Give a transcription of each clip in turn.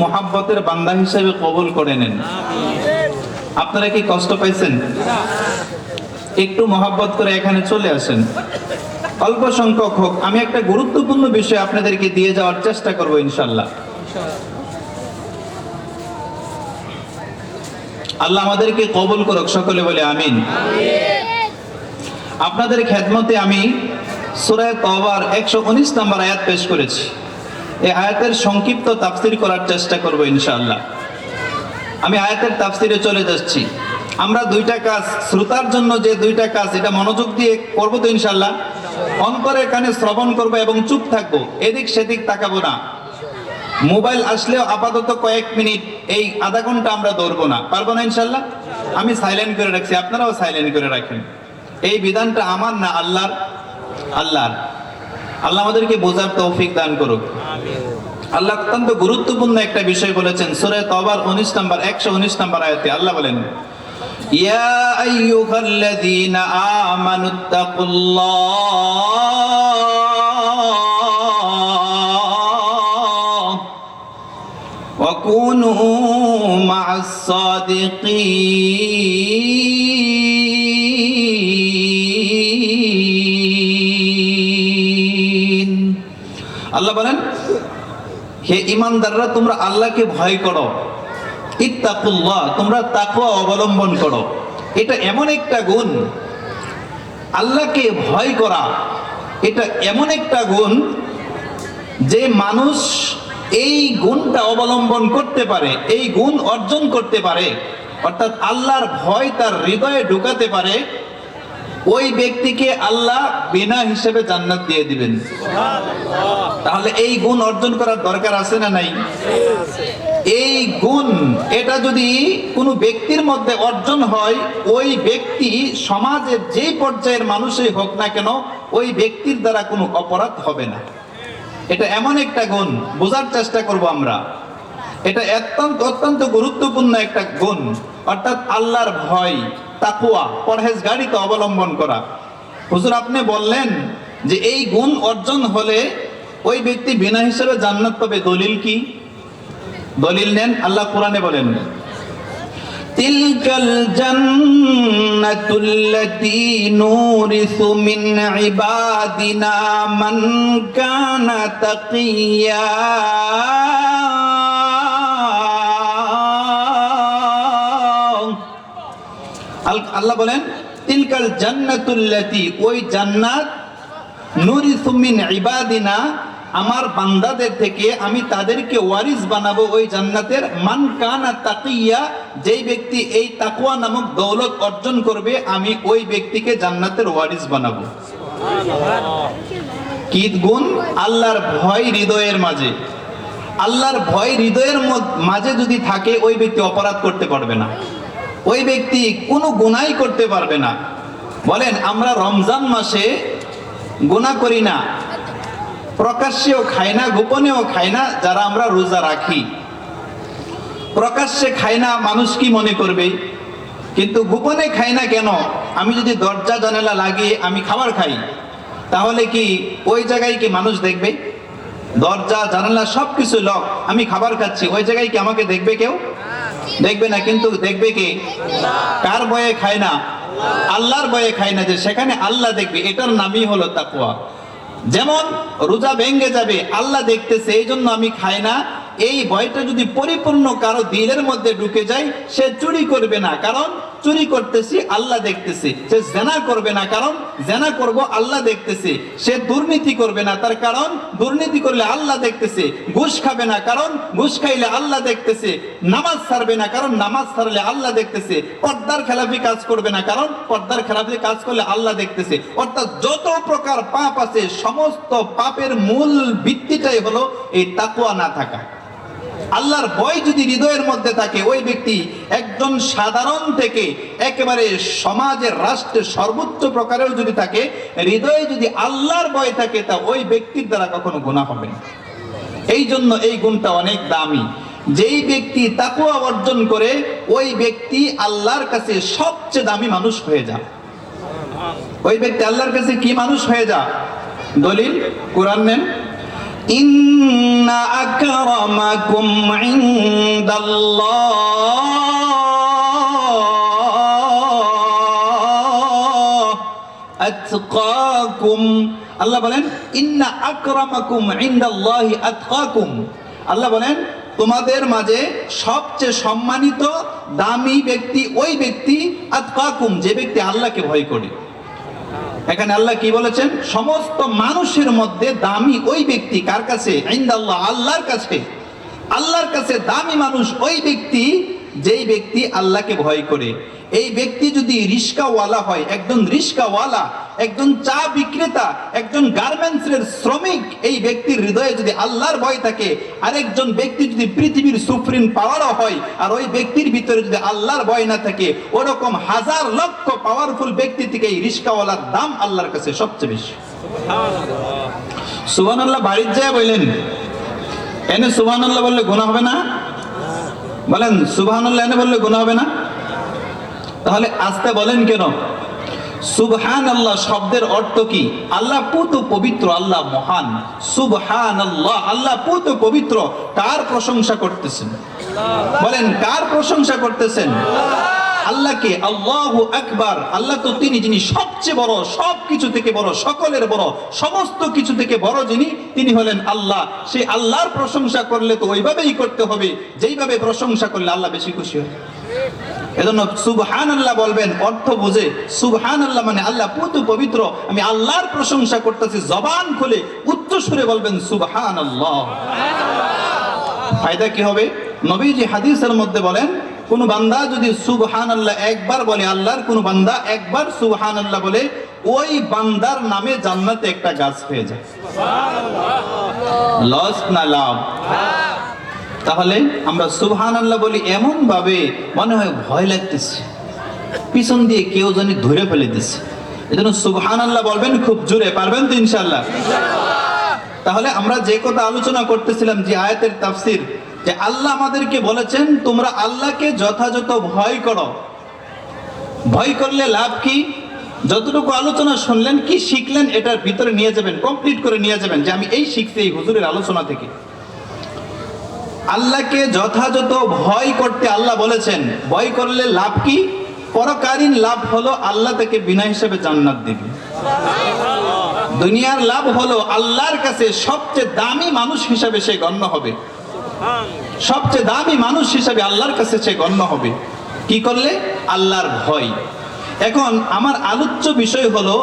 মুহাব্বতের বান্দা হিসেবে কবুল করে নেন। আপনারা কি কষ্ট পাইছেন? একটু মহব্বত করে এখানে চলে আসেন, অল্প সংখ্যক হোক। আমি একটা গুরুত্বপূর্ণ বিষয় আপনাদেরকে দিয়ে যাওয়ার চেষ্টা করব ইনশাআল্লাহ। আল্লাহ আমাদেরকে কবুল করুক, সকলে বলে আমিন। আপনাদের খেদমতে আমি সূরা তাওবার 119 নম্বর আয়াত পেশ করেছি। এই আয়াতের সংক্ষিপ্ত তাফসীর করার চেষ্টা করব ইনশাআল্লাহ। আমি আয়াতের তাফসীরে চলে যাচ্ছি। আমরা দুইটা কাজ, শ্রোতার জন্য যে দুইটা কাজ, এটা মনোযোগ দিয়ে করব তো ইনশাআল্লাহ। অন্তরের কানে শ্রবণ করব এবং চুপ থাকবো, এদিক সেদিক তাকাবো না। মোবাইল আসলেও আপাতত কয়েক মিনিট, এই আধা ঘন্টা আমরা দৌড়বো না, পারবো না ইনশাআল্লাহ। আমি সাইলেন্ট করে রাখছি, আপনারাও সাইলেন্ট করে রাখেন। এই বিধানটা আমার না, আল্লাহর। আল্লাহর। আল্লাহ আমাদেরকে বোঝার তৌফিক দান করুক। আল্লাহ অত্যন্ত গুরুত্বপূর্ণ একটা বিষয় বলেছেন সূরা তাওবার 119 নম্বর আয়াতে। আল্লাহ বলেন, ইয়া আইয়ুহাল্লাযীনা আমানুত্তাকুল্লাহ ওয়া কুনু মা'আস সাদিকিন। আল্লাহ বলেন, হে ঈমানদাররা, তোমরা আল্লাহকে ভয় করো। ইত্তাকুল্লাহ, তোমরা তাকওয়া অবলম্বন করো। এটা এমন একটা গুণ, আল্লাহকে ভয় করা এটা এমন একটা গুণ যে মানুষ এই গুণটা অবলম্বন করতে পারে, এই গুণ অর্জন করতে পারে, অর্থাৎ আল্লাহর ভয় তার হৃদয়ে ঢুকাতে পারে, ওই ব্যক্তিকে আল্লাহ বিনা হিসেবে জান্নাত দিয়ে দিবেন। তাহলে এই গুণ অর্জন করার দরকার আছে না নাই? এই গুণ, এটা যদি কোনো ব্যক্তির মধ্যে অর্জন হয়, ওই ব্যক্তি সমাজের যে পর্যায়ের মানুষই হোক না কেন, ওই ব্যক্তির দ্বারা কোনো অপরাধ হবে না। এটা এমন একটা গুণ, বোঝার চেষ্টা করব আমরা। এটা অত্যন্ত গুরুত্বপূর্ণ একটা গুণ, অর্থাৎ আল্লাহর ভয়, তাকওয়া, পরহেজগারিতা অবলম্বন করা। হুজুর আপনি বললেন যে এই গুণ অর্জন হলে ওই ব্যক্তি বিনা হিসেবে জান্নাত পাবে, দলিল কি? দলিল নেন। আল্লাহ কোরআনে বলেন, তিলকাল জান্নাতুল্লাতী নুরিসু মিন ইবাদিনা মান কানা তাকিয়া। আল্লাহ বলেন, তিলকাল জান্নাতুল্লাতী, ওই জান্নাত, নুরিসু মিন ইবাদিনা, আমার বান্দাদের থেকে আমি তাদেরকে ওয়ারিস বানাবো ওই জান্নাতের, মান কানা তাকিয়া, যেই ব্যক্তি এই তাকওয়া নামক দৌলত অর্জন করবে, আমি ওই ব্যক্তিকে জান্নাতের ওয়ারিস বানাবো। কি গুণ? আল্লাহর ভয় হৃদয়ের মাঝে। আল্লাহর ভয় হৃদয়ের মাঝে যদি থাকে, ওই ব্যক্তি অপরাধ করতে পারবে না, ওই ব্যক্তি কোনো গুনাহ করতে পারবে না। বলেন, আমরা রমজান মাসে গুনাহ করি না, প্রকাশ্যেও খাই না, গোপনেও খাই না। যারা আমরা রোজা রাখি, প্রকাশ্যে খাই না, মানুষ কি মনে করবে? কিন্তু গোপনে খাই না কেন? আমি যদি দরজা জানালা লাগিয়ে আমি খাবার খাই, তাহলে কি ওই জায়গায় কি মানুষ দেখবে? দরজা জানালা সবকিছু লক, আমি খাবার খাচ্ছি, ওই জায়গায় কি আমাকে দেখবে? কেউ দেখবে না। কিন্তু দেখবে কে? কার ভয়ে খায় না? আল্লাহর ভয়ে খায় না, যে সেখানে আল্লাহ দেখবে। এটার নামই হলো তাকওয়া। যেমন রোজা ভেঙে যাবে, আল্লাহ দেখতেছে, এই জন্য আমি খাই না, এই ভয়টা যদি পরিপূর্ণ কারো দিলের মধ্যে ঢুকে যায়, সে চুরি করবে না, কারণ চুরি করতেছি আল্লাহ দেখতেছে। সে জেনা করবে না, কারণ জেনা করব আল্লাহ দেখতেছে। সে দুর্নীতি করবে না, তার কারণ দুর্নীতি করলে আল্লাহ দেখতেছে। ঘুষ খাবে না, কারণ ঘুষ খাইলে আল্লাহ দেখতেছে। নামাজ ছাড়বে না, কারণ নামাজ ছাড়লে আল্লাহ দেখতেছে। পর্দার খেলাফি কাজ করবে না, কারণ পর্দার খেলাফি কাজ করলে আল্লাহ দেখতেছে। অর্থাৎ যত প্রকার পাপ আছে, সমস্ত পাপের মূল ভিত্তিটাই হলো এই তাকওয়া না থাকা। আল্লাহর ভয় যদি হৃদয়ের মধ্যে থাকে, ওই ব্যক্তি একজন সাধারণ থেকে একেবারে সমাজের, রাষ্ট্রের সর্বোচ্চ প্রকারেও যদি থাকে, হৃদয়ে যদি আল্লাহর ভয় থাকে, তা ওই ব্যক্তির দ্বারা কখনো গুনাহ হবে না। এই জন্য এই গুণটা অনেক দামি। যেই ব্যক্তি তাকওয়া অর্জন করে, ওই ব্যক্তি আল্লাহর কাছে সবচেয়ে দামি মানুষ হয়ে যায়। ওই ব্যক্তি আল্লাহর কাছে কি মানুষ হয়ে যায়? দলিল কোরআন নেন। ইন্না আকরামাকুম ইনদাল্লাহ আতকাকুম। আল্লাহ বলেন ইন্না আকরামাকুম ইনদাল্লাহি আতকাকুম। আল্লাহ বলেন তোমাদের মাঝে সবচেয়ে সম্মানিত দামি ব্যক্তি ওই ব্যক্তি আতকাকুম, যে ব্যক্তি আল্লাহকে ভয় করে। এখানে আল্লাহ কি বলেছেন? সমস্ত মানুষের মধ্যে দামি ওই ব্যক্তি কার কাছে? ইনদাল্লাহ, আল্লাহর কাছে। আল্লাহর কাছে দামি মানুষ ওই ব্যক্তি যেই ব্যক্তি আল্লাহকে ভয় করে। এই ব্যক্তি যদি রিস্কাওয়ালা হয়, একজন রিস্কাওয়ালা, একজন চা বিক্রেতা, একজন গার্মেন্টসের শ্রমিক, এই ব্যক্তির হৃদয়ে যদি আল্লাহর ভয় থাকে, আরেকজন ব্যক্তি যদি পৃথিবীর সুপ্রিম পাওয়ারও হয় আর ওই ব্যক্তির ভিতরে যদি আল্লাহর ভয় না থাকে, ওরকম হাজার লক্ষ পাওয়ারফুল ব্যক্তি থেকে এই রিস্কাওয়ালার দাম আল্লাহর কাছে সবচেয়ে বেশি। সুবহানাল্লাহ বাড়ির যায় বললেন, এনে সুবহানাল্লাহ বললে গুনাহ হবে না? বলেন সুবহানাল্লাহ এনে বললে গুনাহ হবে না? তাহলে আস্তে বলেন কেন? সুবহানাল্লাহ শব্দের অর্থ কি? আল্লাহ পুত পবিত্র, আল্লাহ মহান। সুবহানাল্লাহ, আল্লাহ পুত পবিত্র। কার প্রশংসা করতেছেন? বলেন কার প্রশংসা করতেছেন? আল্লাহকে। আল্লাহু আকবার, আল্লাহ তো তিনি যিনি সবচেয়ে বড়, সব কিছু থেকে বড়, সকলের বড়, সমস্ত কিছু থেকে বড় যিনি, তিনি হলেন আল্লাহ। সেই আল্লাহর প্রশংসা করলে তো ওইভাবেই করতে হবে যেইভাবে প্রশংসা করলে আল্লাহ বেশি খুশি হয়। এজন্য সুবহানাল্লাহ বলবেন, অর্থ বুঝে। সুবহানাল্লাহ মানে আল্লাহ পুত পবিত্র, আমি আল্লাহর প্রশংসা করতেছি। জবান খুলে উচ্চ সুরে বলবেন সুবহানাল্লাহ। ফায়দা কি হবে? নবীজি হাদিসের মধ্যে বলেন, কোন বান্দা যদি সুবহানাল্লাহ একবার বলে, আল্লাহর কোন বান্দা একবার সুবহানাল্লাহ বলে, ওই বান্দার নামে জান্নাতে একটা গাছ হয়ে যায়। লস না লাভ? তাহলে আমরা সুবহানাল্লাহ বলি এমন ভাবে মনে হয় ভয় লাগতেছে, পিছন দিয়ে কেউ জানি ধরে ফেলে দিচ্ছে। এজন্য সুবহানাল্লাহ বলবেন খুব জোরে, পারবেন তো ইনশাআল্লাহ? তাহলে আমরা যে কথা আলোচনা করতেছিলাম, যে আয়াতের তাফসীর, যে আল্লাহ আমাদেরকে বলেছেন তোমরা আল্লাহকে যথাযথ ভয় করো। ভয় করলে লাভ কি? যতটুকু আলোচনা শুনলেন, কি শিখলেন, এটার ভিতরে নিয়ে যাবেন, কমপ্লিট করে নিয়ে যাবেন যে আমি এই শিখছি এই হুজুরের আলোচনা থেকে। আল্লাহকে যথাযথ ভয় করতে আল্লাহ বলেছেন। ভয় করলে লাভ কি? পরকালীন লাভ হলো আল্লাহ তাকে বিনা হিসেবে জান্নাত দিবে। দুনিয়ার লাভ হলো আল্লাহর কাছে সবচেয়ে দামি মানুষ হিসাবে সে গণ্য হবে। সবচেয়ে দামি মানুষ হিসাবে আল্লাহর কাছে সে গণ্য হবে। কি করলে? আল্লাহর ভয়। এখন আমার আলোচ্য বিষয় হলো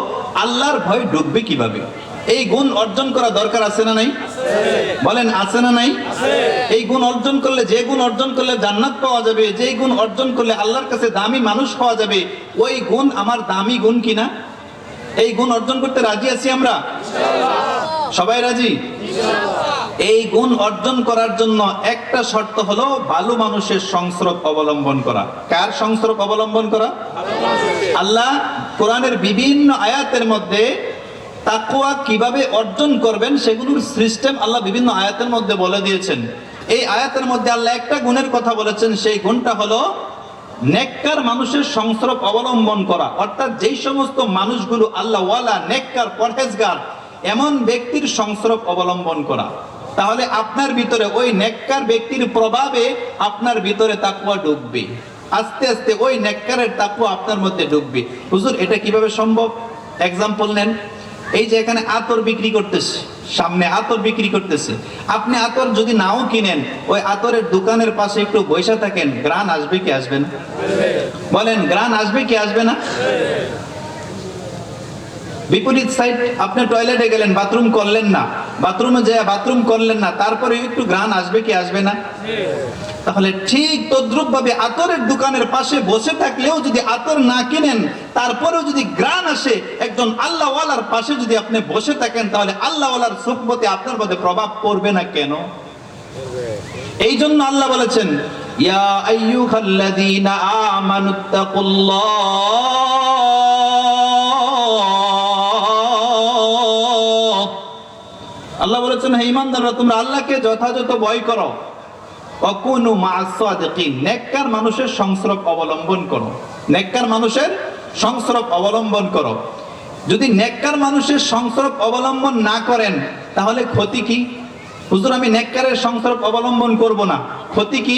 আল্লাহর ভয় ডুববে কিভাবে? এই গুণ অর্জন করা দরকার আছে না নাই? বলেন আছে না নাই? এই গুণ অর্জন করলে, যে গুণ অর্জন করলে জান্নাত পাওয়া যাবে, যে গুণ অর্জন করলে আল্লাহর কাছে দামি মানুষ পাওয়া যাবে, ওই গুণ আমার দামি গুণ কিনা? এই গুণ অর্জন করতে রাজি আছি আমরা? সবাই রাজি? এই গুণ অর্জন করার জন্য একটা শর্ত হলো ভালো মানুষের সংস্রব অবলম্বন করা। কার সংস্রব অবলম্বন করা? আল্লাহ কোরআনের বিভিন্ন আয়াতের মধ্যে তাকওয়া কিভাবে অর্জন করবেন সেগুলোর সিস্টেম আল্লাহ বিভিন্ন আয়াতের মধ্যে বলে দিয়েছেন। এই আয়াতের মধ্যে আল্লাহ একটা গুণের কথা বলেছেন, সেই গুণটা হলো নেককার মানুষের সংস্রব অবলম্বন করা। অর্থাৎ যেই সমস্ত মানুষগুলো আল্লাহ ওয়ালা, নেককার, পরহেজগার, এমন ব্যক্তির সংস্রব অবলম্বন করা। তাহলে আপনার ভিতরে ওই নেককার ব্যক্তির প্রভাবে আপনার ভিতরে তাকওয়া ঢুকবে। আস্তে আস্তে ওই নেককারের তাকওয়া আপনার মধ্যে ঢুকবে। হুজুর এটা কিভাবে সম্ভব? এক্সাম্পল নেন। এই যে এখানে আতর বিক্রি করতেছে, সামনে আতর বিক্রি করতেছে, আপনি আতর যদি নাও কিনেন, ওই আতরের দোকানের পাশে একটু বসে থাকেন, গ্রান আসবে কি আসবে না? বলেন গ্রান আসবে কি আসবে না? বিপরীত সাইড, আপনি টয়লেটে গেলেন, বাথরুম করলেন না, বাথরুমে যায় বাথরুম করলেন না, তারপরে একটু গ্রান আসবে কি আসবে না? তাহলে ঠিক তদ্রুপ ভাবে আতরের দোকানের পাশে বসে থাকলেও যদি আতর না কিনেন, তারপরেও যদি গ্রান আসে, একজন আল্লাহ ওয়ালার পাশে যদি আপনি বসে থাকেন, তাহলে আল্লাহ ওয়ালার সুহবতে আপনার মধ্যে প্রভাব পড়বে না কেন? এই জন্য আল্লাহ বলেছেন, ইয়া আইয়ুহাল্লাযীনা আমানুত্তাকুল্লাহ। আল্লাহ বলেছেন, হে ঈমানদাররা, তোমরা আল্লাহকে যথাযথ ভয় করো। ওয়াকুনু মা'আস সাদিকিন, নেককার মানুষের সংস্রব অবলম্বন করো। নেককার মানুষের সংস্রব অবলম্বন করো। যদি নেককার মানুষের সংস্রব অবলম্বন না করেন, তাহলে ক্ষতি কি? হুজুর আমি নেককারের সংসর্গ অবলম্বন করব না, ক্ষতি কি?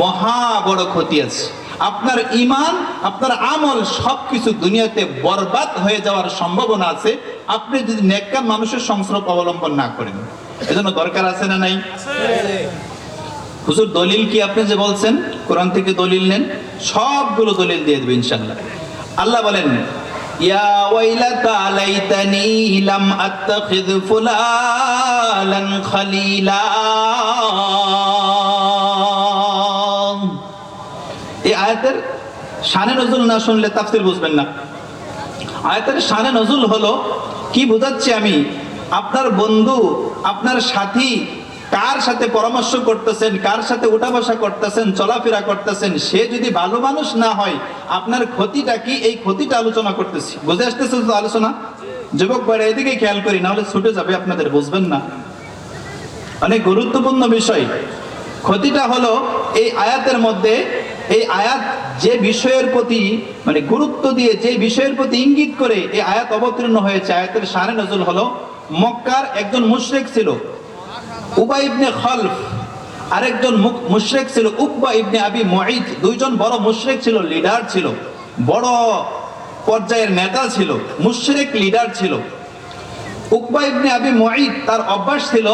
মহা বড় ক্ষতি আছে। আপনার ঈমান, আপনার আমল সবকিছু দুনিয়াতে বরবাদ হয়ে যাওয়ার সম্ভাবনা আছে আপনি যদি নেককার মানুষের সংসর্গ অবলম্বন না করেন। এজন্য দরকার আছে না নাই? হুজুর দলিল কি? আপনি যে বলছেন কোরআন থেকে দলিল নেন, সবগুলো দলিল দিয়ে দেব ইনশাআল্লাহ। আল্লাহ বলেন ইয়া ওয়াইলাতা লাইতানি লাম আত্তাখিয ফুলালান খলিলা। এই আয়াতের শানে নজুল না শুনলে তাফসীর বুঝবেন না। আয়াতের শানে নজুল হলো কি বোঝাচ্ছি আমি, আপনার বন্ধু, আপনার সাথী কার সাথে পরামর্শ করতেছেন, কার সাথে উঠা বসা করতেছেন, চলাফেরা করতেছেন, সে যদি ভালো মানুষ না হয় আপনার ক্ষতিটা কি, এই ক্ষতিটা আলোচনা করতেছি। বুঝে আসতেছে তো আলোচনা? যুবক ভাইরা এদিকে খেয়াল করি, না হলে ছুটে যাবে, আপনাদের বুঝবেন না। অনেক গুরুত্বপূর্ণ বিষয়। ক্ষতিটা হলো এই আয়াতের মধ্যে, এই আয়াত যে বিষয়ের প্রতি মানে গুরুত্ব দিয়ে, যে বিষয়ের প্রতি ইঙ্গিত করে এই আয়াত অবতীর্ণ হয়েছে, আয়াতের শানে নজুল হলো মক্কার একজন মুশরিক ছিল উবাই ইবনে খলফ, আরেকজন মুশরিক ছিল উকবা ইবনে আবি মুঈত। দুইজন বড় মুশরিক ছিল, লিডার ছিল, বড় পর্যায়ের নেতা ছিল, মুশরিক লিডার ছিল। উকবা ইবনে আবি মুঈত তার অভ্যাস ছিল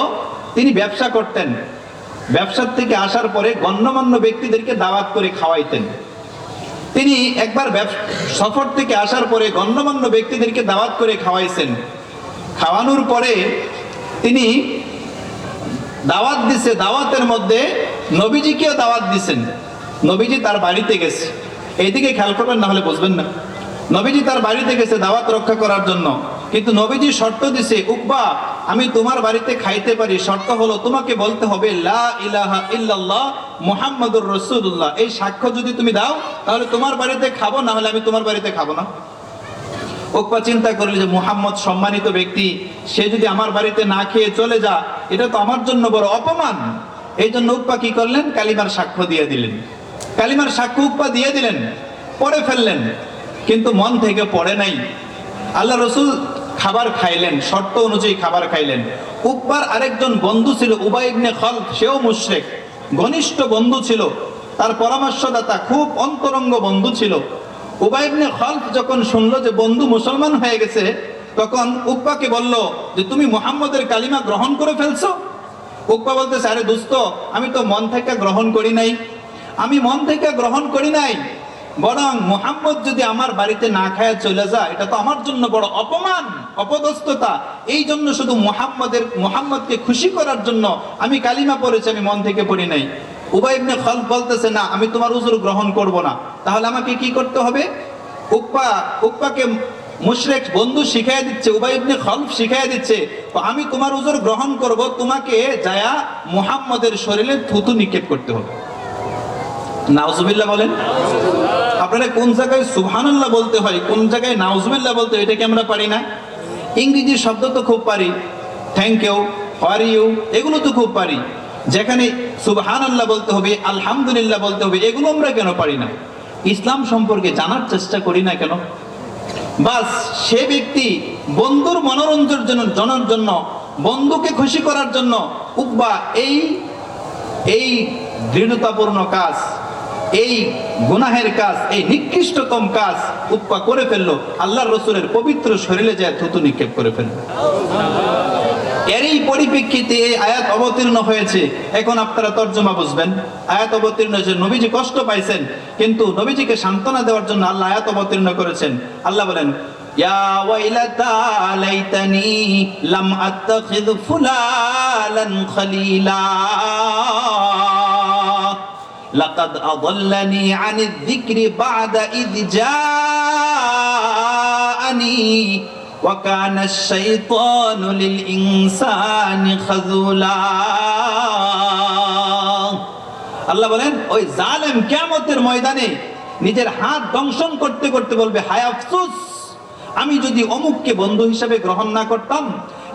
তিনি ব্যবসা করতেন, ব্যবসার থেকে আসার পরে গণ্যমান্য ব্যক্তিদেরকে দাওয়াত করে খাওয়াইতেন। তিনি একবার সফর থেকে আসার পরে গণ্যমান্য ব্যক্তিদেরকে দাওয়াত করে খাওয়াইছেন। খাওয়ানোর পরে তিনি দাওয়াত দিছে, দাওয়াতের মধ্যে নবীজিকেও দাওয়াত দিছেন। নবীজি তার বাড়িতে গেছে, এইদিকে খেয়াল করবেন না হলে বুঝবেন না। নবীজি তার বাড়িতে গেছে দাওয়াত রক্ষা করার জন্য, কিন্তু নবীজি শর্ত দিছে, উকবা আমি তোমার বাড়িতে খাইতে পারি, শর্ত হলো তোমাকে বলতে হবে লা ইলাহা ইল্লাল্লাহ মুহাম্মাদুর রাসূলুল্লাহ। এই সাক্ষ্য যদি তুমি দাও তাহলে তোমার বাড়িতে খাবো, না হলে আমি তোমার বাড়িতে খাবো না। উকবা চিন্তা করল যে মুহাম্মদ সম্মানিত ব্যক্তি, সে যদি আমার বাড়িতে না খেয়ে চলে যা, এটা তো আমার জন্য বড় অপমান। এই জন্য উকবা কি করলেন? কালিমার সাক্ষ্য দিয়ে দিলেন। কালিমার সাক্ষ্য উকবা দিয়ে দিলেন, পড়ে ফেললেন, কিন্তু মন থেকে পড়ে নাই। আল্লাহ রসুল খাবার খাইলেন, শর্ত অনুযায়ী খাবার খাইলেন। উকবার আরেকজন বন্ধু ছিল উবাই ইবনে খলফ, সেও মুশরিক, ঘনিষ্ঠ বন্ধু ছিল, তার পরামর্শদাতা, খুব অন্তরঙ্গ বন্ধু ছিল। উবাই ইবনে খলফ যখন শুনলো যে বন্ধু মুসলমান হয়ে গেছে, তখন উকবাকে বলল যে তুমি মুহাম্মদের কালিমা গ্রহণ করে ফেলছো। উকবা বলতেছে, আরে দোস্ত, আমি তো মন থেকে গ্রহণ করি নাই, আমি মন থেকে গ্রহণ করি নাই, বরং মুহাম্মদ যদি আমার বাড়িতে না খায় চলে যায়, এটা তো আমার জন্য বড় অপমান, অপদস্থতা। এই জন্য শুধু মুহাম্মদকে খুশি করার জন্য আমি কালিমা পড়েছি, আমি মন থেকে পড়ি নাই। উবাই ইবনে খলফ বলতেছে, না আমি তোমার উযর গ্রহণ করব না। তাহলে আমাকে কি করতে হবে? উকবাকে মুশরিক বন্ধু শিখাইয়া দিচ্ছে, উবাই ইবনে খলফ শিখাইয়া দিচ্ছে, তো আমি তোমার উযর গ্রহণ করব, তোমাকে যায়া মুহাম্মদের শরীরে থুতু নিক্ষেপ করতে হবে। নাউজুবিল্লাহ বলেন। আপনারা কোন জায়গায় সুবহানাল্লাহ বলতে হয়, কোন জায়গায় নাউজুবিল্লাহ বলতে হয়, এটা কি আমরা পারি না? ইংরেজি শব্দ তো খুব পারি, থ্যাংক ইউ, হাউ ইউ, এগুলো তো খুব পারি। যেখানে সুবহানাল্লাহ বলতে হবে, আলহামদুলিল্লাহ বলতে হবে, এগুলো আমরা কেন পারি না? ইসলাম সম্পর্কে জানার চেষ্টা করি না কেন? বাস সে ব্যক্তি বন্ধুর মনোরঞ্জনের জন্য, বন্ধুকে খুশি করার জন্য উকবা এই দৃঢ়তাপূর্ণ কাজ, এই গুনাহের কাজ, এই নিকৃষ্টতম কাজ উকবা করে ফেললো। আল্লাহর রাসূলের পবিত্র শরীরে যায় থুতু নিক্ষেপ করে ফেললো। এরই পরিপ্রেক্ষিতে এই আয়াত অবতীর্ণ হয়েছে। এখন আপনারা তর্জমা বুঝবেন। আয়াত অবতীর্ণ হয়েছে, নবীজি কষ্ট পাইছেন, কিন্তু নবীজিকে সান্ত্বনা দেওয়ার জন্য আল্লাহ আয়াত অবতীর্ণ করেছেন। আল্লাহ বলেন, ইয়া ওয়াইলাতা লাইতানি লাম আত্তাখিয ফুলালান খলিলা লাকাদ আযাল্লানি আনিয যিকরি বা'দা ইয জাআনি ওয়া কানা আশ-শাইতানু লিল ইনসানি খাযুলা। আল্লাহ বলেন, ওই জালেম কিয়ামতের ময়দানে নিজের হাত দংশন করতে করতে বলবে, হায় আফসোস, আমি যদি অমুককে বন্ধু হিসেবে গ্রহণ না করতাম।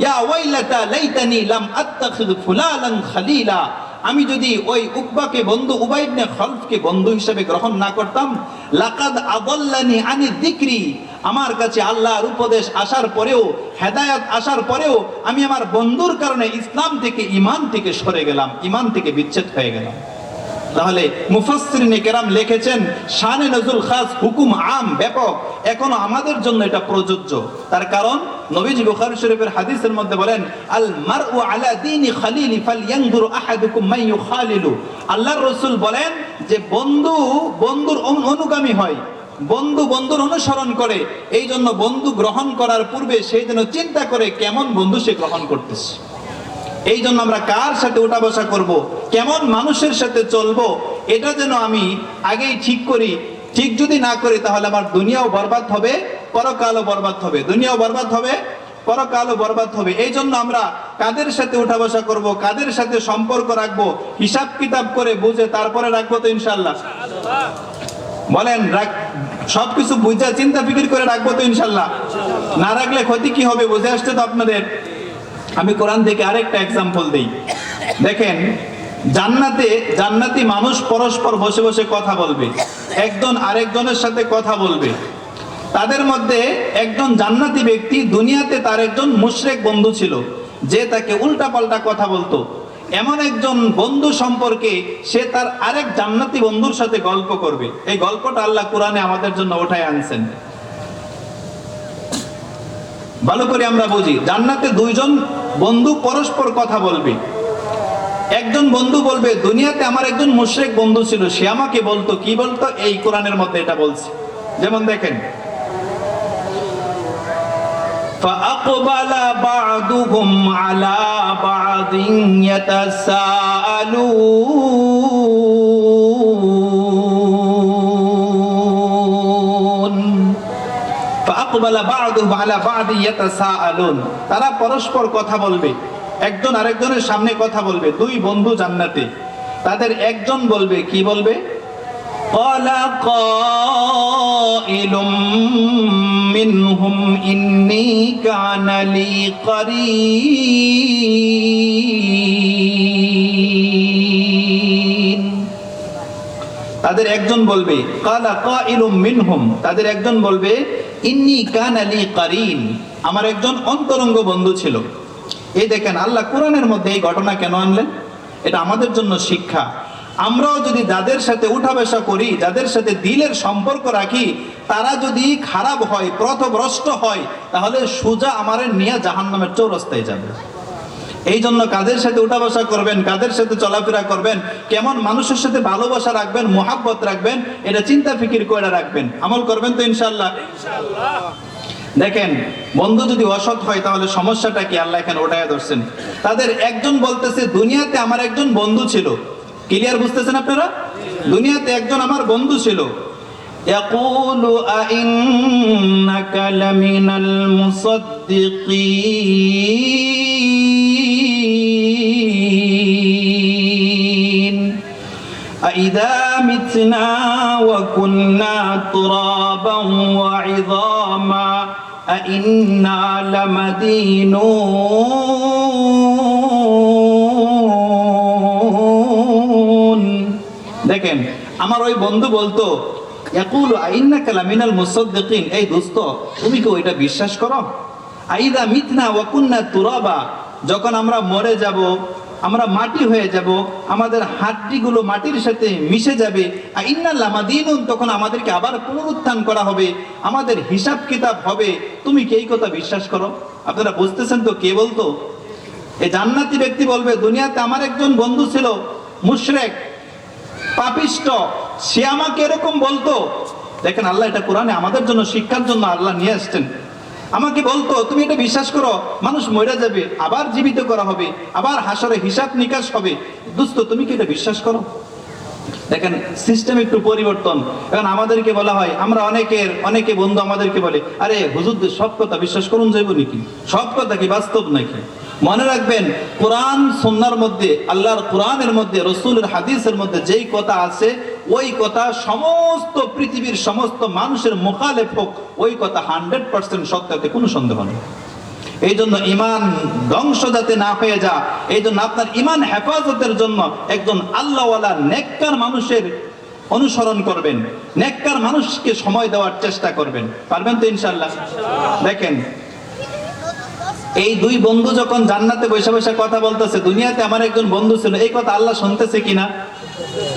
ইয়া ওয়াইলাতা লাইতানি লাম আত্তাখিয ফুলালান খলিলা, আমি যদি ওই উকবাকে বন্ধু, উবাই ইবনে খলফকে বন্ধু হিসেবে গ্রহণ না করতাম। লাকাদ আযাল্লানি আনি যিকরি, আমার কাছে আল্লাহর উপদেশ আসার পরেও, হেদায়েত আসার পরেও আমি আমার বন্ধুর কারণে ইসলাম থেকে, ঈমান থেকে সরে গেলাম, ঈমান থেকে বিচ্ছেদ হয়ে গেলাম। তাহলে মুফাসসিরিনে কেরাম লিখেছেন, শানে নজুল খাস, হুকুম আম, ব্যাপক, এখনো আমাদের জন্য এটা প্রযোজ্য। তার কারণ নবীজি বুখারী শরীফের হাদিসের মধ্যে বলেন, আল মারউ আলা দীনি খালিলি ফালইয়ানজুর আহাদুকুম মান ইউখালিলু। আল্লাহর রাসূল বলেন যে বন্ধুর অনুগামী হয়, বন্ধুর অনুসরণ করে। এই জন্য বন্ধু গ্রহণ করার পূর্বে সে যেন চিন্তা করে কেমন বন্ধু সে গ্রহণ করতেছে। এই জন্য আমরা কার সাথে উঠা বসা করব, কেমন মানুষের সাথে চলবো, এটা যেন আমি আগেই ঠিক করি। ঠিক যদি না করি তাহলে আমার দুনিয়াও বরবাদ হবে, পরকালও বরবাদ হবে। দুনিয়াও বরবাদ হবে, পরকালও বরবাদ হবে। এই জন্য আমরা কাদের সাথে উঠা বসা করব, কাদের সাথে সম্পর্ক রাখবো, হিসাব কিতাব করে বুঝে তারপরে রাখবো তো ইনশাআল্লাহ। বলেন, সবকিছু বুঝা চিন্তা ফিকির করে রাখবো তো ইনশাআল্লাহ। না রাখলে ক্ষতি কি হবে বুঝে আসছে তো আপনাদের। আমি কোরআন থেকে আরেকটা এক্সাম্পল দেই। দেখেন, জান্নাতি মানুষ পরস্পর বসে বসে কথা বলবে, একজন আরেকজনের সাথে কথা বলবে। তাদের মধ্যে একজন জান্নাতি ব্যক্তি, দুনিয়াতে তার একজন মুশরিক বন্ধু ছিল যে তাকে উল্টাপাল্টা কথা বলতো। এমন একজন বন্ধু সম্পর্কে সে তার আরেক জান্নাতি বন্ধুর সাথে গল্প করবে। এই গল্পটা আল্লাহ কোরআনে আমাদের জন্য উঠায় আনছেন। ভালো করে আমরা বুঝি, জান্নাতে দুইজন বন্ধু পরস্পর কথা বলবে। একজন বন্ধু বলবে, দুনিয়াতে আমার একজন মুশরিক বন্ধু ছিল, সে আমাকে বলতো, কি বলতো, এই কোরআনের মধ্যে এটা বলছে। যেমন দেখেন, فَأَقْبَلَ بَعْضُهُمْ عَلَى بَعْضٍ يَتَسَاءَلُونَ فَأَقْبَلَ بَعْضُهُمْ عَلَى بَعْضٍ يَتَسَاءَلُونَ। তারা পরস্পর কথা বলবে, একজন আরেকজনের সামনে কথা বলবে। দুই বন্ধু জান্নাতে, তাদের একজন বলবে, কি বলবে, قَالَ قَائِلٌ مِّنْهُمْ إِنِّي كَانَ لِي قَرِينٌ। তাদের একজন বলবে, قَالَ قَائِلٌ مِّنْهُمْ, তাদের একজন বলবে, ইন্নী কানা লি কারিন, আমার একজন অন্তরঙ্গ বন্ধু ছিল। এই দেখেন, আল্লাহ কোরআনের মধ্যে এই ঘটনা কেন আনলেন? এটা আমাদের জন্য শিক্ষা। আমরাও যদি যাদের সাথে উঠা বসা করি, যাদের সাথে দিলের সম্পর্ক রাখি, তারা যদি খারাপ হয়, পথভ্রষ্ট হয়, তাহলে সোজা আমাদের নিয়ে জাহান্নামের চৌরাস্তায় যাবে। এই জন্য কাদের সাথে উঠা বসা করবেন, কাদের সাথে চলাফেরা করবেন, কেমন মানুষের সাথে ভালোবাসা রাখবেন, মোহাব্বত রাখবেন, এটা চিন্তা ফিকির করে রাখবেন, আমল করবেন তো ইনশাআল্লাহ। দেখেন, বন্ধু যদি অসৎ হয় তাহলে সমস্যাটা কি আল্লাহ এখানে ওঠায় ধরছেন। তাদের একজন বলতেছে, দুনিয়াতে আমার একজন বন্ধু ছিল। ক্লিয়ার বুঝতেছেন আপনারা? দুনিয়াতে একজন আমার বন্ধু ছিল। ইয়াকুলু আইন্নাকা লামিনাল মুসাদ্দিকিন আইযা মিতনা ওয়া কুন্না তুরাবান ওয়া ইযামা আইন্না লামাদিনুন। দেখেন, আমার ওই বন্ধু বলতো, ইয়াকুলু আইন্নাকা লামিনাল মুসাদ্দিকিন, এই দোস্ত তুমি কি ওইটা বিশ্বাস করো? আইযা মিতনা ওয়া কুন্না তুরাবা, যখন আমরা মরে যাব, আমরা মাটি হয়ে যাব, আমাদের হাড্ডিগুলো মাটির সাথে মিশে যাবে, আইন্না লামাদিনুন, তখন আমাদেরকে আবার পুনরুত্থান করা হবে, আমাদের হিসাব কিতাব হবে, তুমি কি এই কথা বিশ্বাস করো? আপনারা বুঝতেছেন তো কে বলতো? এই জান্নাতি ব্যক্তি বলবে, দুনিয়াতে আমার একজন বন্ধু ছিল মুশরিক, পাপিষ্ট, সে আমাকে এরকম বলতো। দেখেন, আল্লাহ এটা কোরআনে আমাদের জন্য শিক্ষার জন্য আল্লাহ নিয়ে আসছেন। আমাকে বলতো, তুমি এটা বিশ্বাস করো, মানুষ মরে যাবে, আবার জীবিত করা হবে, আবার হাসরে হিসাব নিকাশ হবে, দোস্ত তুমি কি এটা বিশ্বাস করো? দেখেন, সিস্টেম একটু পরিবর্তন। এখন আমাদেরকে বলা হয়, আমরা অনেকে বন্ধু আমাদেরকে বলে, আরে হুজুরদের সব কথা বিশ্বাস করুন যাইব নাকি? সব কথা কি বাস্তব নাকি? মনে রাখবেন, কোরআন সুন্নাহর মধ্যে, আল্লাহর কোরআনের মধ্যে, রাসূলের হাদিসের মধ্যে যেই কথা আছে, ওই কথা সমস্ত পৃথিবীর সমস্ত মানুষের মুখালেফ হোক, ওই কথা 100% সত্যতে কোনো সন্দেহ নেই। এই জন্য ঈমান ধ্বংস যাতে না হয়ে যা, এই জন্য আপনার ঈমান হেফাজতের জন্য একজন আল্লাহওয়ালা নেককার মানুষের অনুসরণ করবেন, নেককার মানুষকে সময় দেওয়ার চেষ্টা করবেন। পারবেন তো ইনশাআল্লাহ? দেখেন, এই দুই বন্ধু যখন জান্নাতে বসে বসে কথা বলতেছে, দুনিয়াতে আমার একজন বন্ধু ছিল, এই কথা আল্লাহ শুনতেছে কিনা?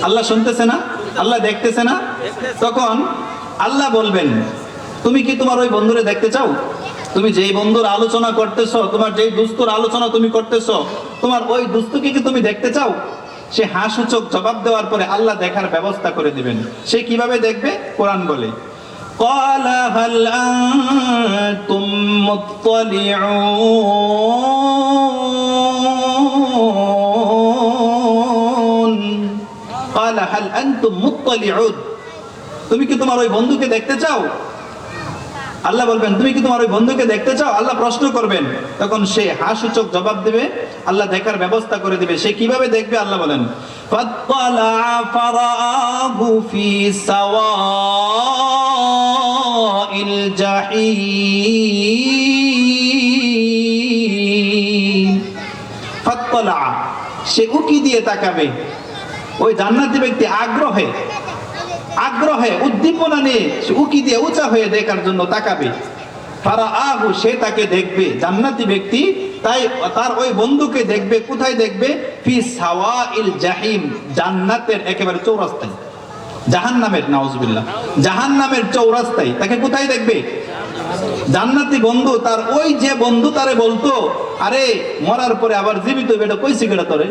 আল্লাহ শুনতেছে না? আল্লাহ দেখতেছে না? তখন আল্লাহ বলবেন, তুমি কি তোমার ওই বন্ধুরে দেখতে চাও? তুমি যেই বন্ধুর আলোচনা করতেছো, তোমার যেই দুস্তুর আলোচনা তুমি করতেছো, তোমার ওই দুস্তুকে কি তুমি দেখতে চাও? সে হাসূচক জবাব দেওয়ার পরে আল্লাহ দেখার ব্যবস্থা করে দিবেন। সে কিভাবে দেখবে? কোরআন বলে, قال هل أنتم مطلعون قال هل أنتم مطلعون তুমি কি তোমার ওই বন্ধুকে দেখতে চাও? আল্লাহ বলবেন, তুমি কি তোমার ওই বন্ধুকে দেখতে চাও? আল্লাহ প্রশ্ন করবেন, তখন সে হাসূচক জবাব দেবে, আল্লাহ দেখার ব্যবস্থা করে দিবে। সে কিভাবে দেখবে? আল্লাহ বলেন, فَاطَّلَعَ فَرَآهُ فِي سَوَاءِ الْجَحِيمِ فَاطَّلَعَ, সে উকি দিয়ে তাকাবে। ওই জান্নাতি ব্যক্তি আগ্রহে উদ্দীপনা নিয়ে উকি দিয়ে উঁচা হয়ে দেখার জন্য তাকাবে। ফারাআহু, সে তাকে দেখবে, জান্নাতি ব্যক্তি তাই তার ওই বন্ধুকে দেখবে। কোথায় দেখবে? ফি সাওয়াইল জাহিম, জান্নাতের একেবারে চৌরাস্তায়, জাহান্নামের, নাউজুবিল্লাহ, জাহান্নামের চৌরাস্তায় তাকে কোথায় দেখবে? জান্নাতি বন্ধু তার ওই যে বন্ধু তারে বলতো, আরে মরার পরে আবার জীবিত বেটা কইছে কেডা তোরে,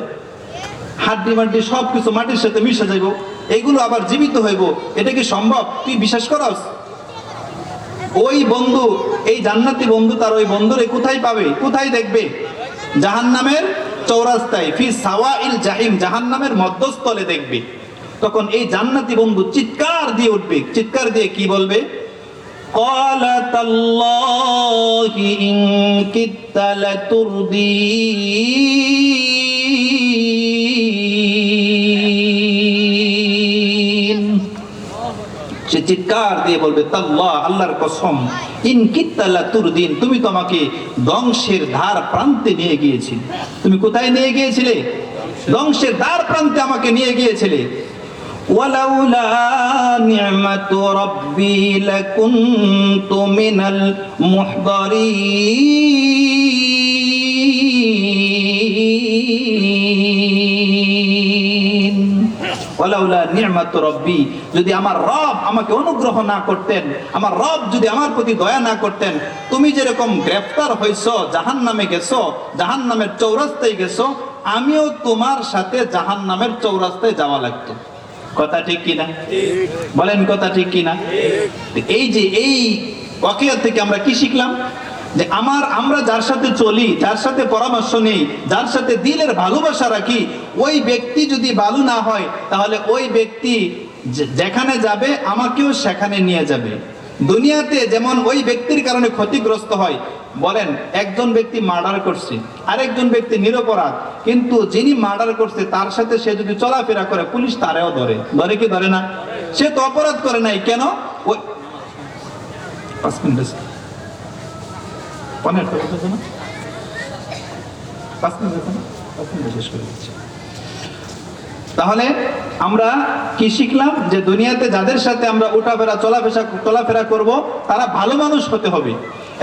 হাড্ডি মাড্ডি সবকিছু মাটির সাথে মিশে যাইব, এগুলো আবার জীবিত হইব, এটা কি সম্ভব? তুই বিশ্বাস করস? ওই বন্ধু, এই জান্নাতি বন্ধু তার ওই বন্ধুরে কোথায় পাবে? কোথায় দেখবে? জাহান্নামের চৌরাস্তায়, ফি সাওয়াইল জাহিম, জাহান্নামের মধ্যস্থলে দেখবে। তখন এই জান্নাতি বন্ধু চিৎকার দিয়ে উঠবে। চিৎকার দিয়ে কি বলবে? قال تالله إن كدت لتردين, সে চিৎকার দিয়ে বলবে, তাল্লাহ, আল্লাহর কসম, ইন কিত্তা লাতুরদিন, তুমি তো আমাকে ধ্বংসের ধার প্রান্তে নিয়ে গিয়েছিলে। তুমি কোথায় নিয়ে গিয়েছিলে? ধ্বংসের ধার প্রান্তে আমাকে নিয়ে গিয়েছিলে। ওয়ালাউলা নি'মাতু রাব্বি লাকুনতু মিনাল মুহদারিন। ওয়ালাউলা নি'মাতু রাব্বি, যদি আমার রব আমাকে অনুগ্রহ না করতেন, আমার রব যদি আমার প্রতি দয়া না করতেন, তুমি যেরকম গ্রেফতার হইছো, জাহান্নামে গেছো, জাহান্নামের চৌরাস্তায় গেছো, আমিও তোমার সাথে জাহান্নামের চৌরাস্তায় যাওয়া লাগতো। কথা ঠিক কিনা? বলেন, কথা ঠিক কিনা? এই যে এই ওয়াকিয়া থেকে আমরা কি শিখলাম? যে আমরা যার সাথে চলি, যার সাথে পরামর্শ নেই, যার সাথে দিলের ভালোবাসা রাখি, ওই ব্যক্তি যদি ভালো না হয়, তাহলে ওই ব্যক্তি যেখানে যাবে আমাকেও সেখানে নিয়ে যাবে। দুনিয়াতে যেমন ওই ব্যক্তির কারণে ক্ষতিগ্রস্ত হয়, বলেন একজন ব্যক্তি মার্ডার করছে, আরেকজন ব্যক্তি নিরপরাধ, কিন্তু যিনি মার্ডার করছে তার সাথে সে যদি চলাফেরা করে, পুলিশ তারেও ধরে কি ধরে না? সে তো অপরাধ করে নাই, কেন? ওই 5 মিনিট আছে, 5 মিনিট আছে না, 5 মিনিট আছে না, 5 মিনিট শেষ করে দিচ্ছি। তাহলে আমরা কি শিখলাম? যে দুনিয়াতে যাদের সাথে আমরা উঠাফেরা চলাফেরা করব, তারা ভালো মানুষ হতে হবে।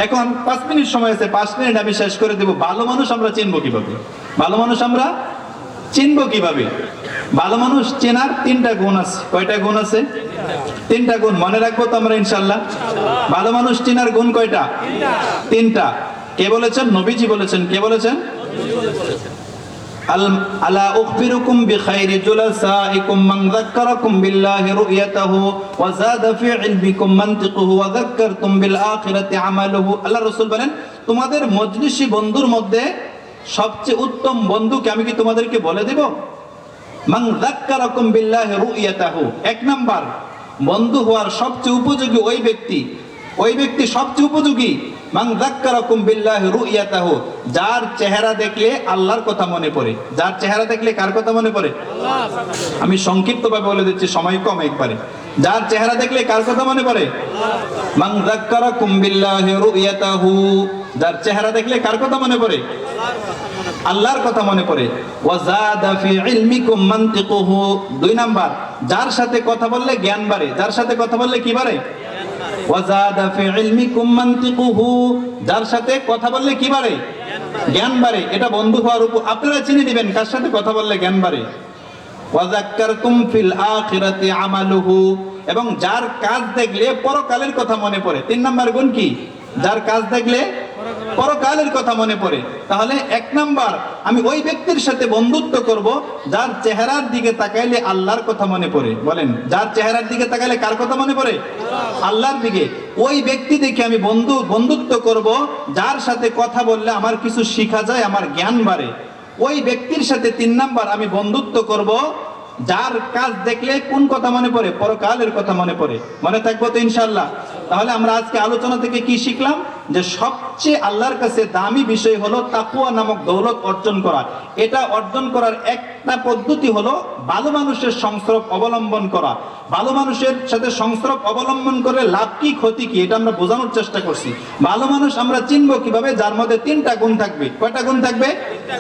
এখন 5 মিনিট সময় আছে, 5 মিনিট আমি শেষ করে দেব। ভালো মানুষ আমরা চিনবো কিভাবে? ভালো মানুষ আমরা চিনবো কিভাবে? ভালো মানুষ চেনার 3টা গুণ আছে। কয়টা গুণ আছে? 3টা গুণ মনে রাখবো তো আমরা ইনশাআল্লাহ। ভালো মানুষ চেনার গুণ কয়টা? 3টা। কে বলেছেন? নবীজি বলেছেন। কে বলেছেন? আলা উখবিরুকুম বিখাইরি জুলাসাইকুম মান যাক্কারাকুম বিল্লাহি রুয়াতাহু ওয়া যাদা ফি ইলমিকুম মানতিকুহু ওয়া যাক্কারতুম বিল আখিরাতি আমালুহু। আল্লাহ রাসূল বলেন, তোমাদের মজলিসী বন্ধুর মধ্যে সবচেয়ে উত্তম বন্ধুকে আমি কি তোমাদেরকে বলে দেব? মান যাক্কারাকুম বিল্লাহি রুয়াতাহু, 1 নাম্বার বন্ধু হওয়ার সবচেয়ে উপযোগী ওই ব্যক্তি সবচেয়ে উপযোগী। মান যাক্কারাকুম বিল্লাহি রুয়াতাহু, যার চেহারা দেখলে আল্লাহর কথা মনে পড়ে। যার চেহারা দেখলে কার কথা মনে পড়ে? আল্লাহ। আমি সংক্ষিপ্তভাবে বলে দিচ্ছি, সময় কম একবারে। যার চেহারা দেখলে কার কথা মনে পড়ে? আল্লাহ। মান যাক্কারাকুম বিল্লাহি রুয়াতাহু, যার চেহারা দেখলে কার কথা মনে পড়ে? আল্লাহর কথা মনে পড়ে। আল্লাহর কথা মনে পড়ে। ওয়াজাদা ফি ইলমিকুম মানতিকুহু, 2 নাম্বার, যার সাথে কথা বললে জ্ঞান বাড়ে। যার সাথে কথা বললে কি বাড়ে? ওয়াজাদা ফি ইলমিকুম মানতিকুহু, যার সাথে কথা বললে কি বাড়ে? জ্ঞান বাড়ে। এটা বন্ধু হওয়ার উপর আপনারা চিনে দিবেন কার সাথে কথা বললে জ্ঞান বাড়ে। ওয়াযাক্কারতুম ফিল আখিরাতি আমালুহু, এবং যার কাজ দেখলে পরকালের কথা মনে পড়ে। 3 নাম্বার গুণ কি? যার কাজ দেখলে পরকালের কথা মনে পড়ে। তাহলে 1 নাম্বার, আমি ওই ব্যক্তির সাথে বন্ধুত্ব করব যার চেহারার দিকে তাকাইলে আল্লাহর কথা মনে পড়ে। বলেন, যার চেহারার দিকে তাকাইলে কার কথা মনে পড়ে? আল্লাহর দিকে। ওই ব্যক্তি দেখে আমি বন্ধুত্ব করব যার সাথে কথা বললে আমার কিছু শিখা যায়, আমার জ্ঞান বাড়ে। ওই ব্যক্তির সাথে 3 নাম্বার, আমি বন্ধুত্ব করব যার কাজ দেখলে কোন কথা মনে পড়ে? পরকালের কথা মনে পড়ে। মনে থাকবো তো ইনশাআল্লাহ? তাহলে আমরা আজকে আলোচনা থেকে কি শিখলাম? যে সবচেয়ে আল্লাহর কাছে দামি বিষয় হলো তাকওয়া নামক দৌলত অর্জন করা। এটা অর্জন করার একটা পদ্ধতি হলো ভালো মানুষের সংস্রব অবলম্বন করা। ভালো মানুষের সাথে সংস্রব অবলম্বন করে লাভ কি ক্ষতি কি এটা আমরা বোঝানোর চেষ্টা করছি। ভালো মানুষ আমরা চিনবো কিভাবে? যার মধ্যে 3টা গুণ থাকবে। কয়টা গুণ থাকবে?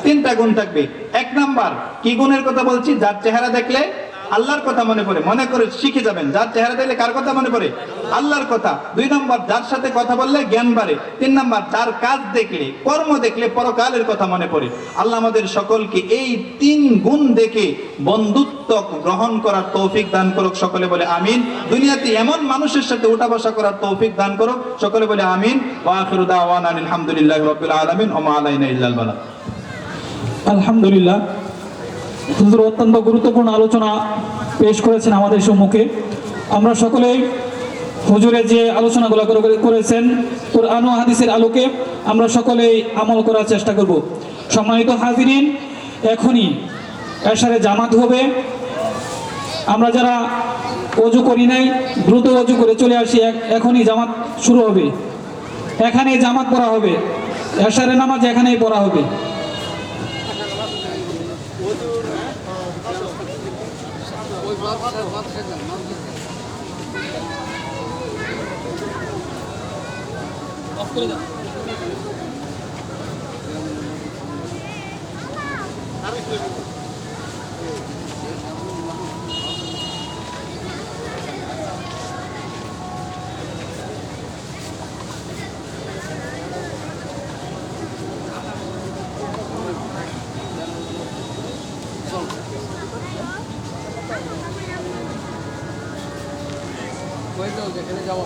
3টা গুণ থাকবে। 1 নাম্বার, কি গুণের কথা বলছি? যার চেহারা দেখলে আল্লাহর কথা মনে পড়ে। মনে করে শিখে যাবেন, যার চেহারা দেখলে কার কথা মনে পড়ে? আল্লাহর কথা। 2 নাম্বার, যার সাথে কথা বললে জ্ঞান বাড়ে। 3 নাম্বার, যার কাজ দেখলে, কর্ম দেখলে পরকালের কথা মনে পড়ে। আল্লাহ আমাদের সকলকে এই 3 গুণ দেখে বন্ধুত্ব গ্রহণ করার তৌফিক দান করুক। সকলে বলে আমিন। দুনিয়াতে এমন মানুষের সাথে উঠা বসা করার তৌফিক দান করুক। সকলে বলে আমিন। ওয়া আখিরু দাওয়ানা আলহামদুলিল্লাহি রাব্বিল আলামিন ওয়া মা আলাইনা ইল্লাল বালাগ। আলহামদুলিল্লাহ, হুজুর অত্যন্ত গুরুত্বপূর্ণ আলোচনা পেশ করেছেন আমাদের সম্মুখে। আমরা সকলেই হুজুরের যে আলোচনাগুলো করেছেন কুরআন ও হাদিসের আলোকে আমরা সকলেই আমল করার চেষ্টা করব। সম্মানিত হাজিরিন, এখনই এশারে জামাত হবে। আমরা যারা ওযু করি নাই দ্রুত ওযু করে চলে আসি, এখনই জামাত শুরু হবে। এখানেই জামাত পড়া হবে, এশারে নামাজ এখানেই পড়া হবে। যেখানে যাওয়া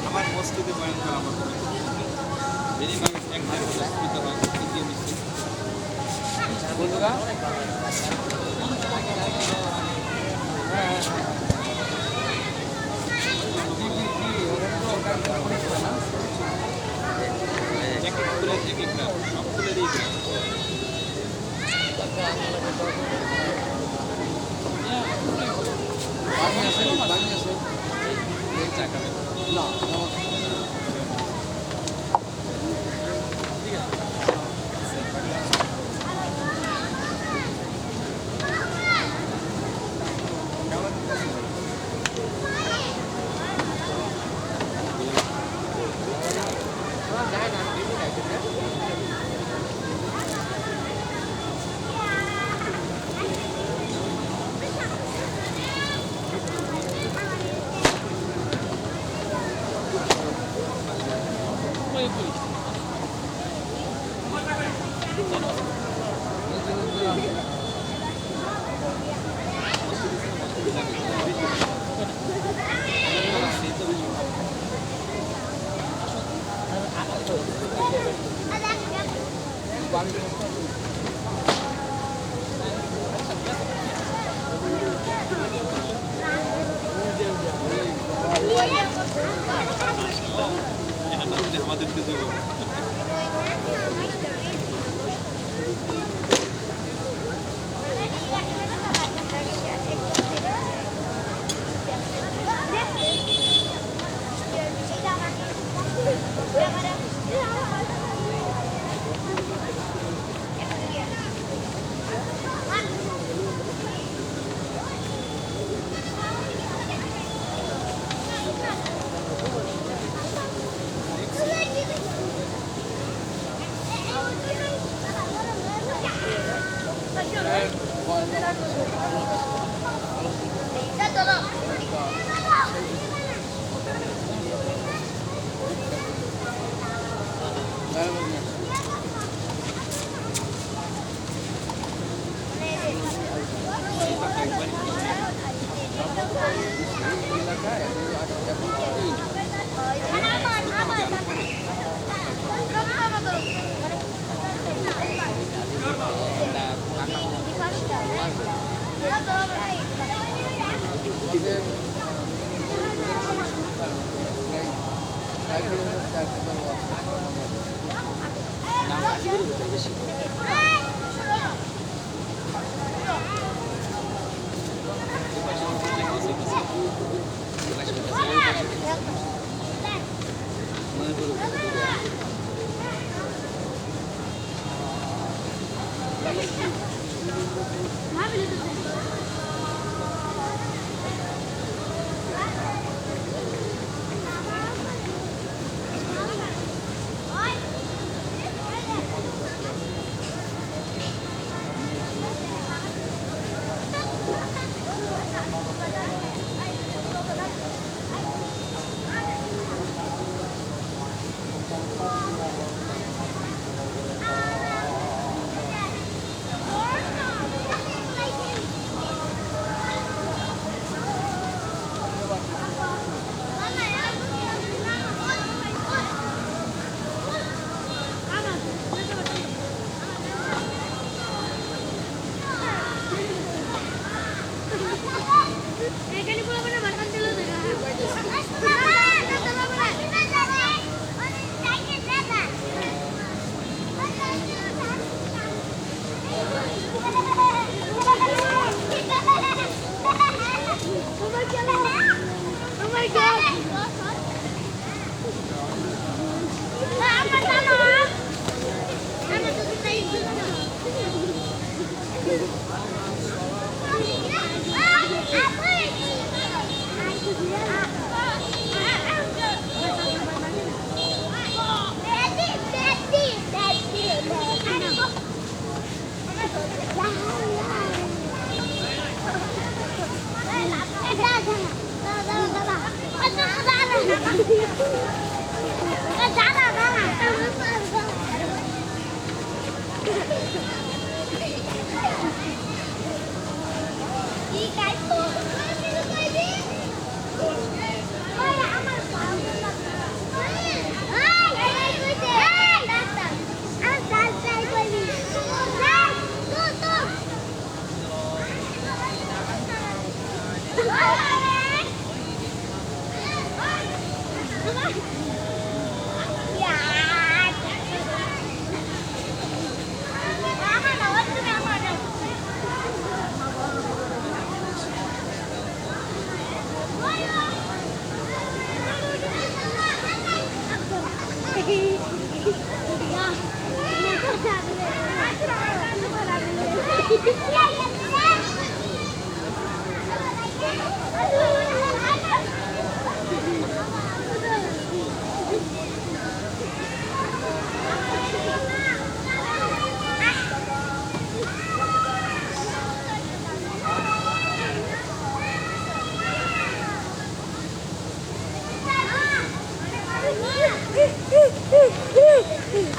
আমার মসজিদে বয়ান করা আমার মিনিমাম এক ভাই অসুবিধা হয় দ্বিতীয় মিস্ত্রি বন্ধুরা এক এক করে এক এক গ্রাম সব ফুলেরই গ্রাম না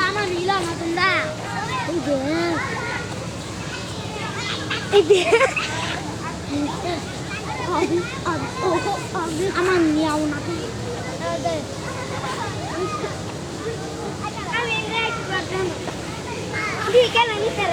আমার রিলা না তোমরা আমার নিয়াও না আমি কেন নিতে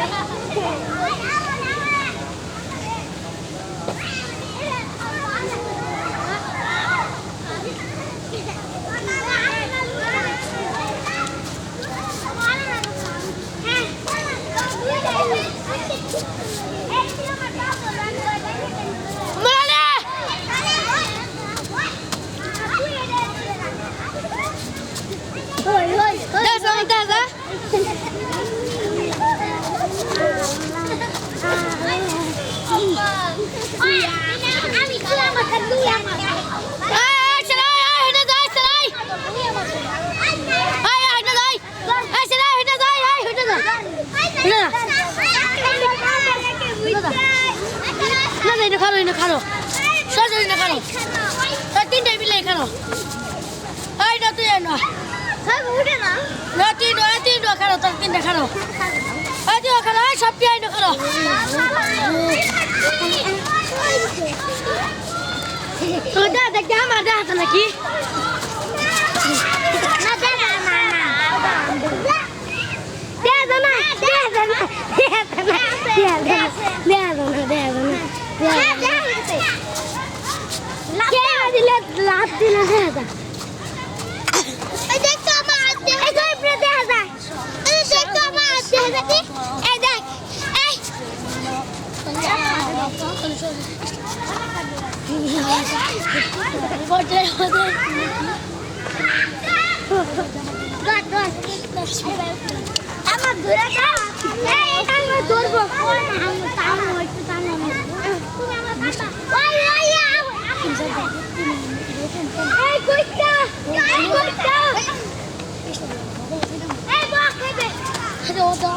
না না এটা খালো সজল না খালো তো তিনটা মিলে খালো এই না তুই না হ্যাঁ উঠে না না তিনটা খালো তো তিনটা খালো এই তুই খালো এই সব দিয়ে না খালো ওটা দেখতে আমার দেখা নাকি না দেখা না লাভ দিলে দেখা দেখ তো আমার এই তো উপরে দেখা যায় এই দেখ তো আমার দেখা যায় এই দেখ এই বটে বটে আমার ধরে খা এই এটা আমি ধরবো আমি টানো হইছে টানো তুমি আমার কাটা ওই ওই এই কইতা এই বাপ রে আরে ও তো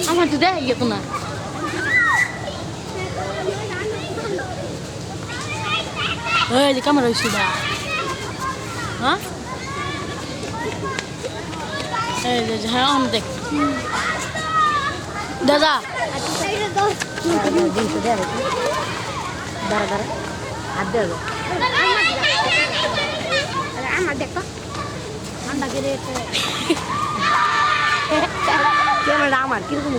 আমার তো দেখ ইয়ে না এই যে ক্যামেরা হইছে না হ্যাঁ এই যে হ্যাঁ আমি দেখ দাদা আমার দেখো ক্যামেরা আমার কিরকম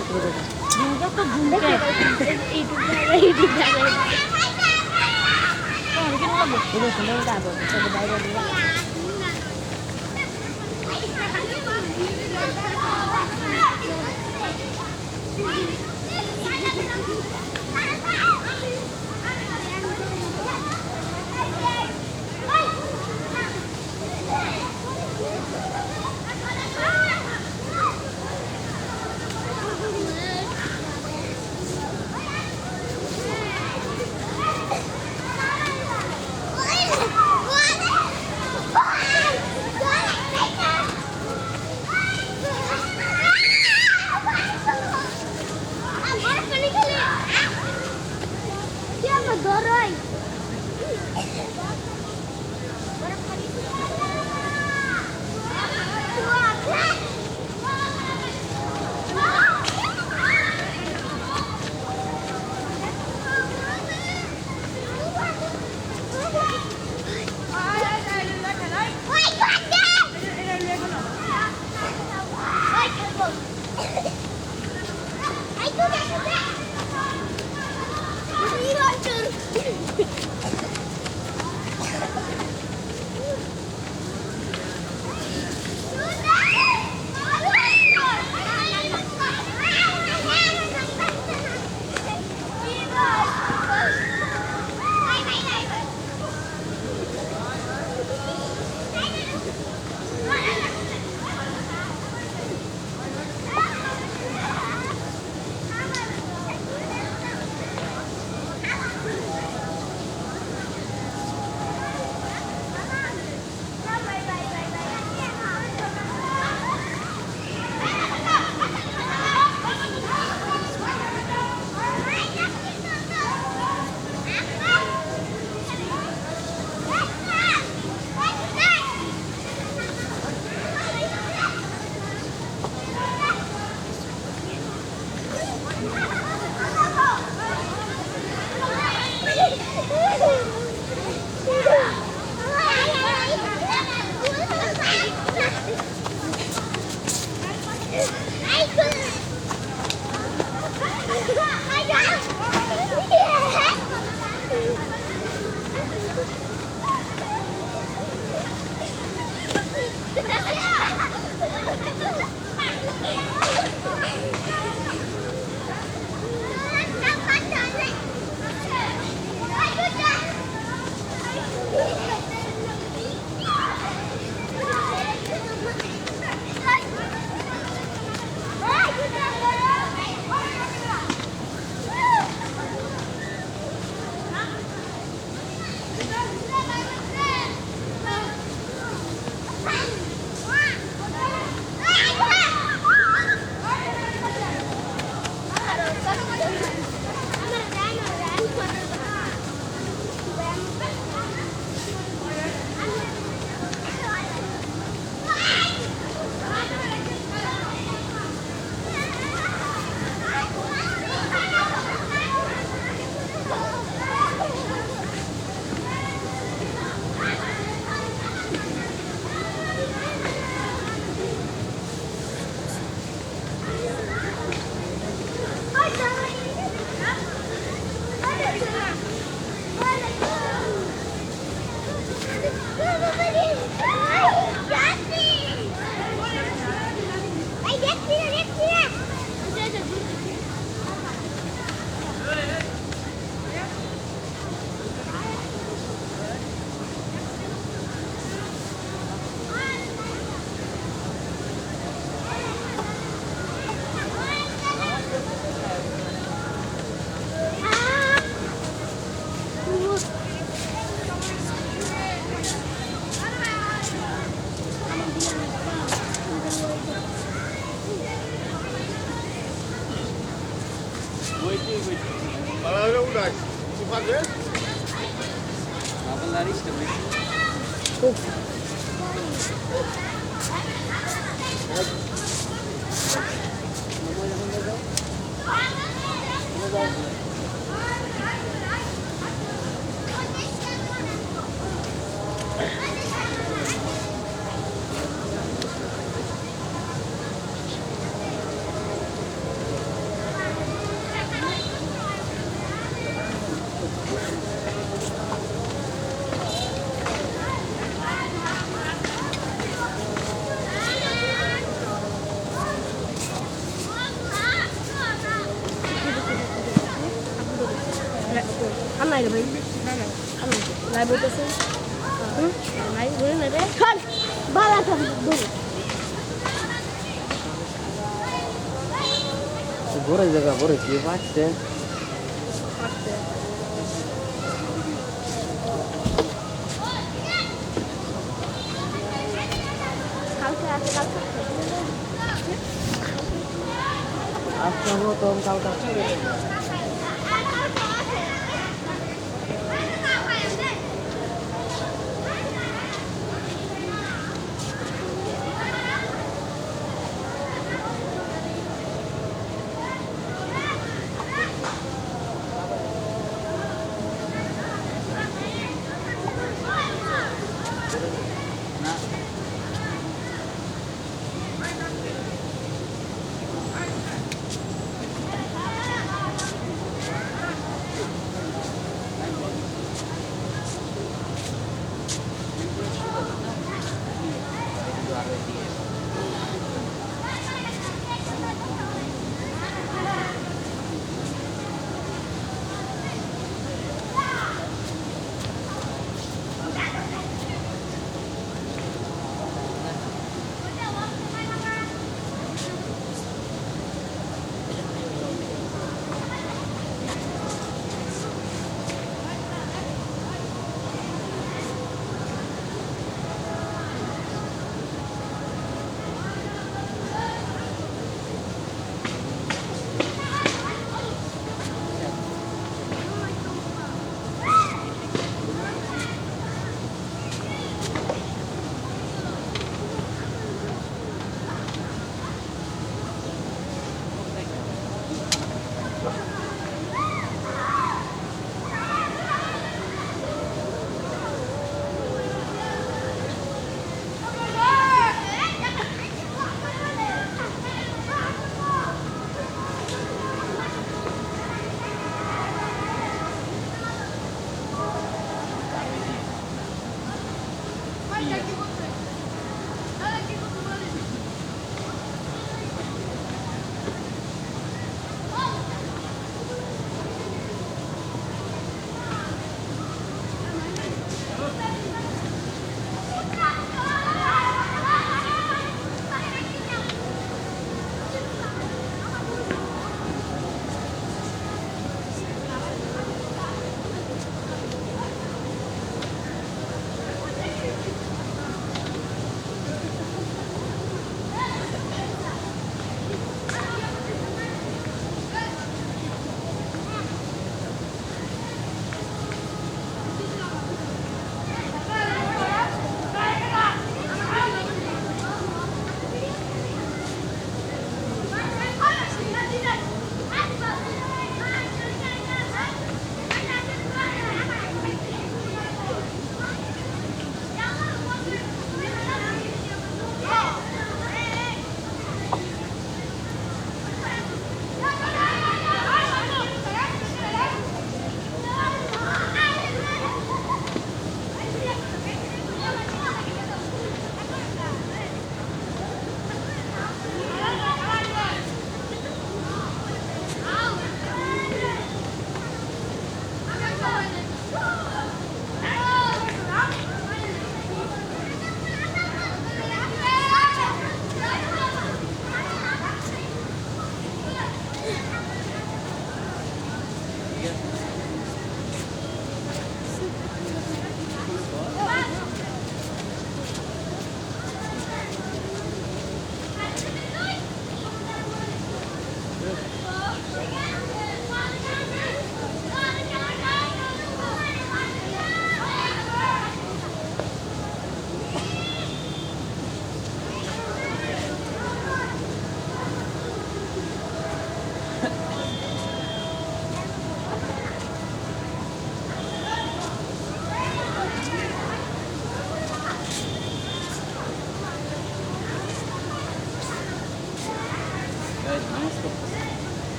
Apa lari sudah? ăn này được mấy ăn này bố tôi xin máy bố này bé không ba là thằng đủ বড় জায়গা বড় কি পাচ্ছে আজকে মতন কালকা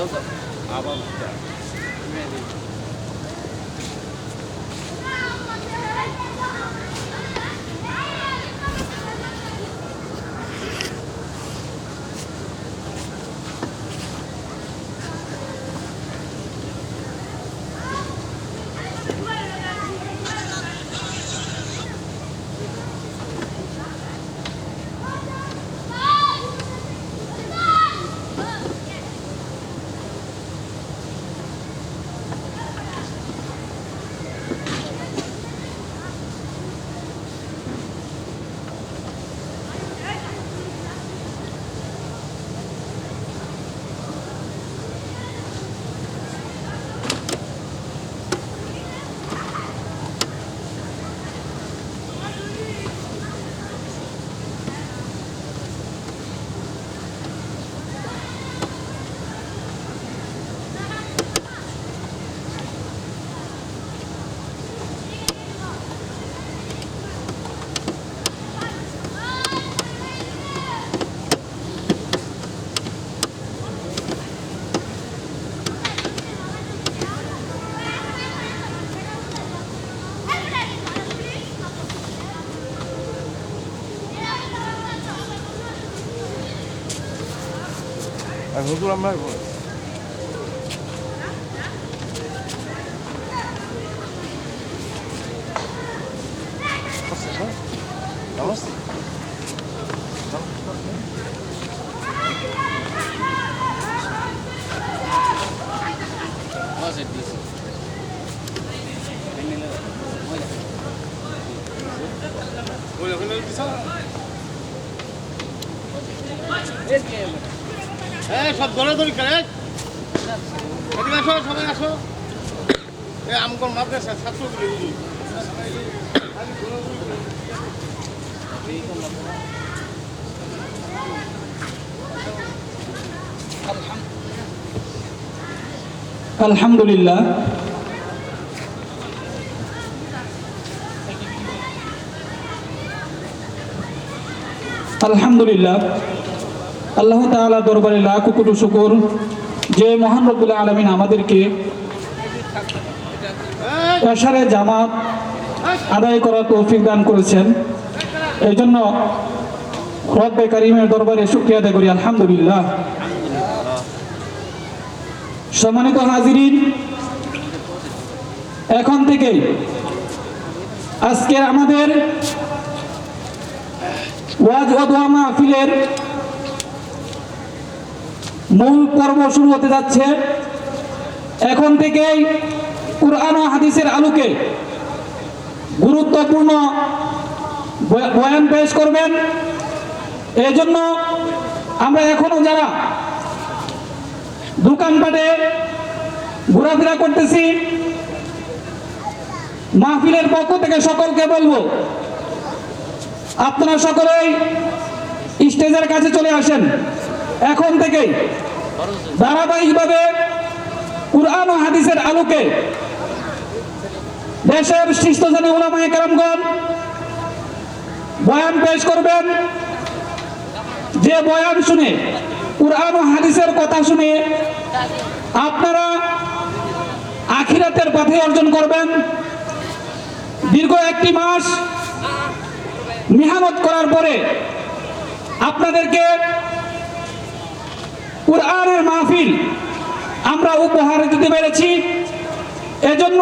আবার হুজুর আমরা সব দৌড়াদৌড়ি করে এদিকে আসো সবাই আসো আমগর মাদ্রাসা ছাত্রগুলি আলহামদুলিল্লাহ আলহামদুলিল্লাহ আল্লাহ তাআলা দরবারে লাখ কোটি শুকর যে মহান রব্বুল আলামিন আমাদেরকে এশারে জামাত আদায় করার তৌফিক দান করেছেন। এই জন্য রব্বে কারিমের দরবারে শুকরিয়া আদায় করি আলহামদুলিল্লাহ। সম্মানিত হাজিরিন, এখন থেকে আজকে আমাদের ওয়াজ ও দোয়া মাহফিলের মূল পর্ব শুরু হতে যাচ্ছে। এখন থেকেই কুরআন ও হাদিসের আলোকে গুরুত্বপূর্ণ বয়ান পেশ করবেন। এই জন্য আমরা এখনো যারা দোকানপাটে ঘোরাফেরা করতেছি, মাহফিলের পক্ষ থেকে সকলকে বলবো আপনারা সকলেই স্টেজের কাছে চলে আসেন। এখন থেকেই ধারাবাহিকভাবে কুরআন ও হাদিসের আলোকে দেশের শীর্ষস্থানীয় উলামায়ে কেরামগণ বয়ান পেশ করবেন। যে বয়ান শুনে, কুরআন ও হাদিসের কথা শুনে আপনারা আখিরাতের পথে অর্জন করবেন। দীর্ঘ একটি মাস মেহনত করার পরে আপনাদেরকে কুরআনের মাহফিল আমরা উপহার দিতে পেরেছি। এজন্য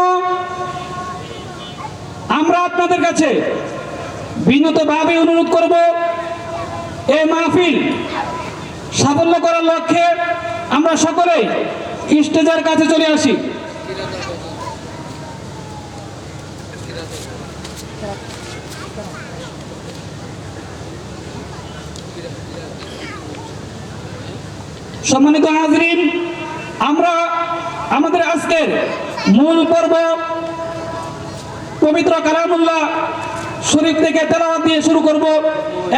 আমরা আপনাদের কাছে বিনীতভাবে অনুরোধ করব, এই মাহফিল সাফল্য করার লক্ষ্যে আমরা সকলেই স্টেজের কাছে চলে আসি। সম্মানিত হাজরিন, আমরা আমাদের আজকের মূল পর্ব পবিত্র কালামুল্লাহ শরীফ থেকে তেলাওয়াত দিয়ে শুরু করব।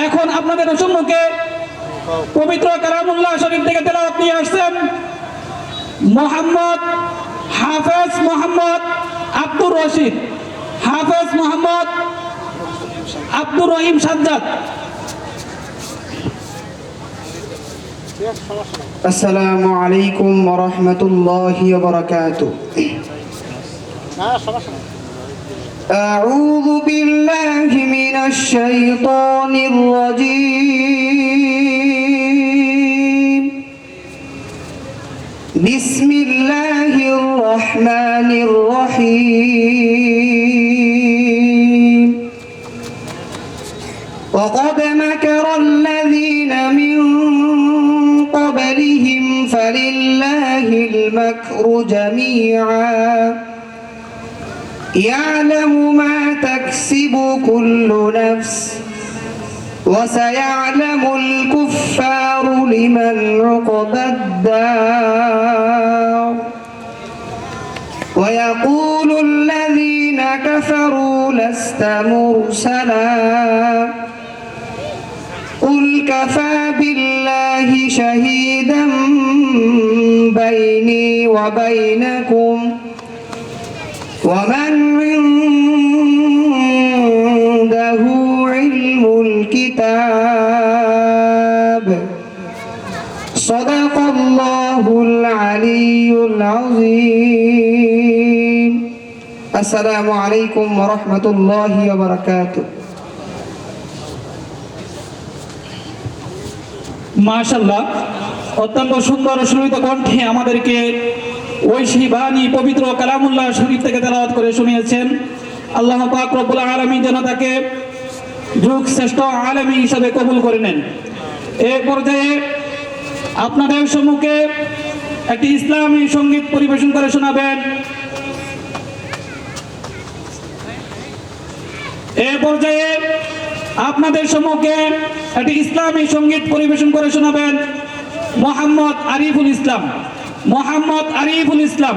এখন আপনাদের সম্মুখে পবিত্র কালামুল্লাহ শরীফ থেকে তেলাওয়াত নিয়ে আসছেন হাফেজ মোহাম্মদ আব্দুর রশিদ, হাফেজ মোহাম্মদ আব্দুর রহিম সাজ্জাদ। আসসালামু আলাইকুম ওয়া রাহমাতুল্লাহি ওয়া বারাকাতুহু আউযু বিল্লাহি মিনাশ শাইতানির রাজীম বিসমিল্লাহির রহমানির রহিম وقد مكر الذين من قبلهم فلله المكر جميعا يعلم ما تكسب كل نفس وسيعلم الكفار لمن عقبى الدار ويقول الذين كفروا لست مرسلا قل كفى بالله شهيدا بيني وبينكم ومن عنده علم الكتاب صدق الله العلي العظيم السلام عليكم ورحمة الله وبركاته মাশাআল্লাহ, অত্যন্ত সুন্দর সুরিত কণ্ঠে আমাদেরকে ঐশী বাণী পবিত্র কালামুল্লাহ শরীফ থেকে তেলাওয়াত করে শুনিয়েছেন। আল্লাহ পাক রব্বুল আলামিন যেন তাকে যুগ শ্রেষ্ঠ আলেমী হিসাবে কবুল করে নেন। এ পর্যায়ে আপনাদের সম্মুখে একটি ইসলামী সঙ্গীত পরিবেশন করে শোনাবেন। এ পর্যায়ে আপনাদের সম্মুখে একটি ইসলামী সঙ্গীত পরিবেশন করে শোনাবেন মোহাম্মদ আরিফুল ইসলাম। মোহাম্মদ আরিফুল ইসলাম।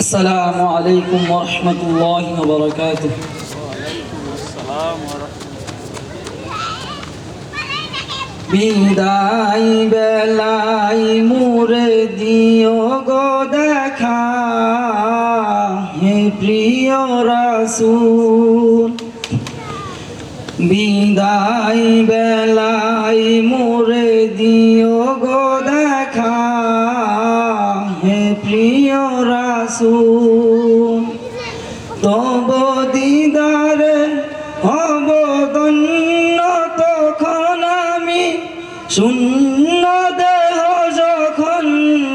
আসসালামু আলাইকুম ওয়া রাহমাতুল্লাহি ওয়া বারাকাতুহু। বিদায় বেলায় মোরে দিও গো দেখা, হে প্রিয় রাসূল। বিদায় বেলায় মোরে দিও গো দেখা, হে প্রিয় রাসূল। তব দিদারে হব ধন্য তখন আমি, শূন্য দেহ যখন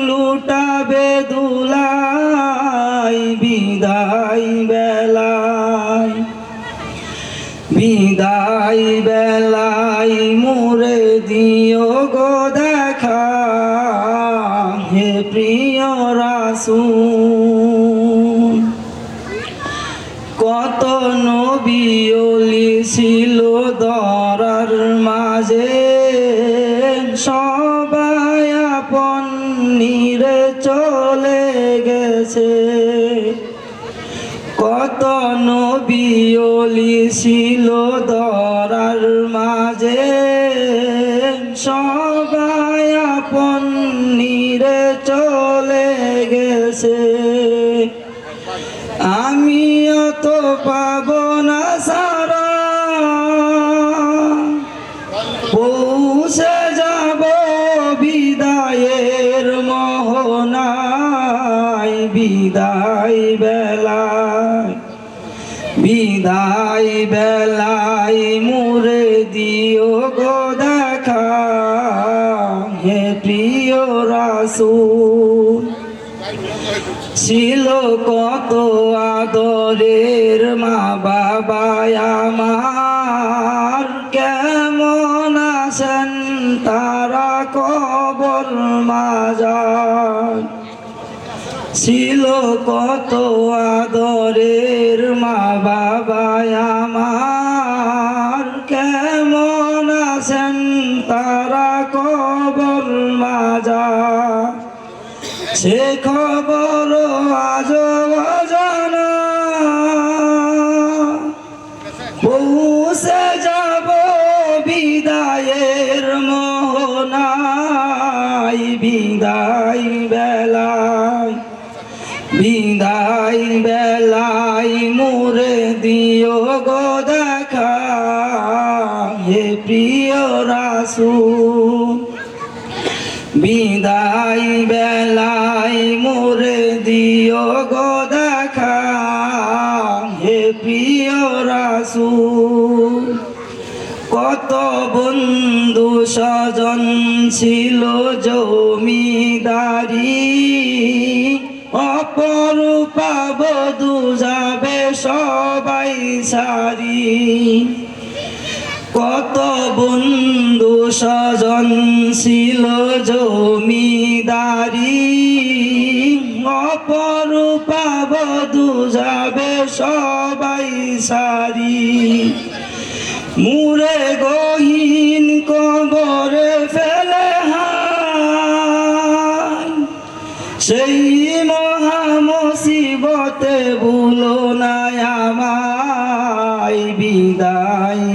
লুটাবে দুলাই। বিদায় বেলায়, বিদায় বেলায় মোরে দিও গো দেখা, হে প্রিয় রাসূল। কত নবী ওলি ছিল ধরার মাঝে, সবাই আপন নিরে চলে গেছে। কত নবী ওলি ছিল ধরার মাঝে, সবাই আপন নিরে চলে গেছে। আমিও তো পাব না সারা, পৌঁছে যাব বিদায়ের মোহনায়। বিদায় বেলায়, বিদায় বেলায় মোরে দিও গো দেখা, হে প্রিয় রাসূল। ছিল কত আদরের মা বাবা আমার, কেমন আছেন তারা কবর মাজার। ছিল কত আদরের মা বাবা আমার, কেমন আছেন তারা কবর মাজার। সে খবর আজ অজানা, পৌঁছে যাব বিদায়ের মোহনায়। বিদায় বেলায়, বিদায় বেলায় মোরে দিও গো দেখা, রাসূল বিদায় বেলায় মোরে দিও গো দেখা হে প্রিয় রাসূল কত বন্ধু স্বজন ছিল জমিদারি অপরূপা বধূ যাবে সবাই সারি কত বন্ধু স্বজন ছিল জমিদারি অপরূপা বধূ যাবে সবাই সারি মুরে গহীন কবরে ফেলে হায় সেই মহা মুসিবতে ভুলো না আমায় বিদায়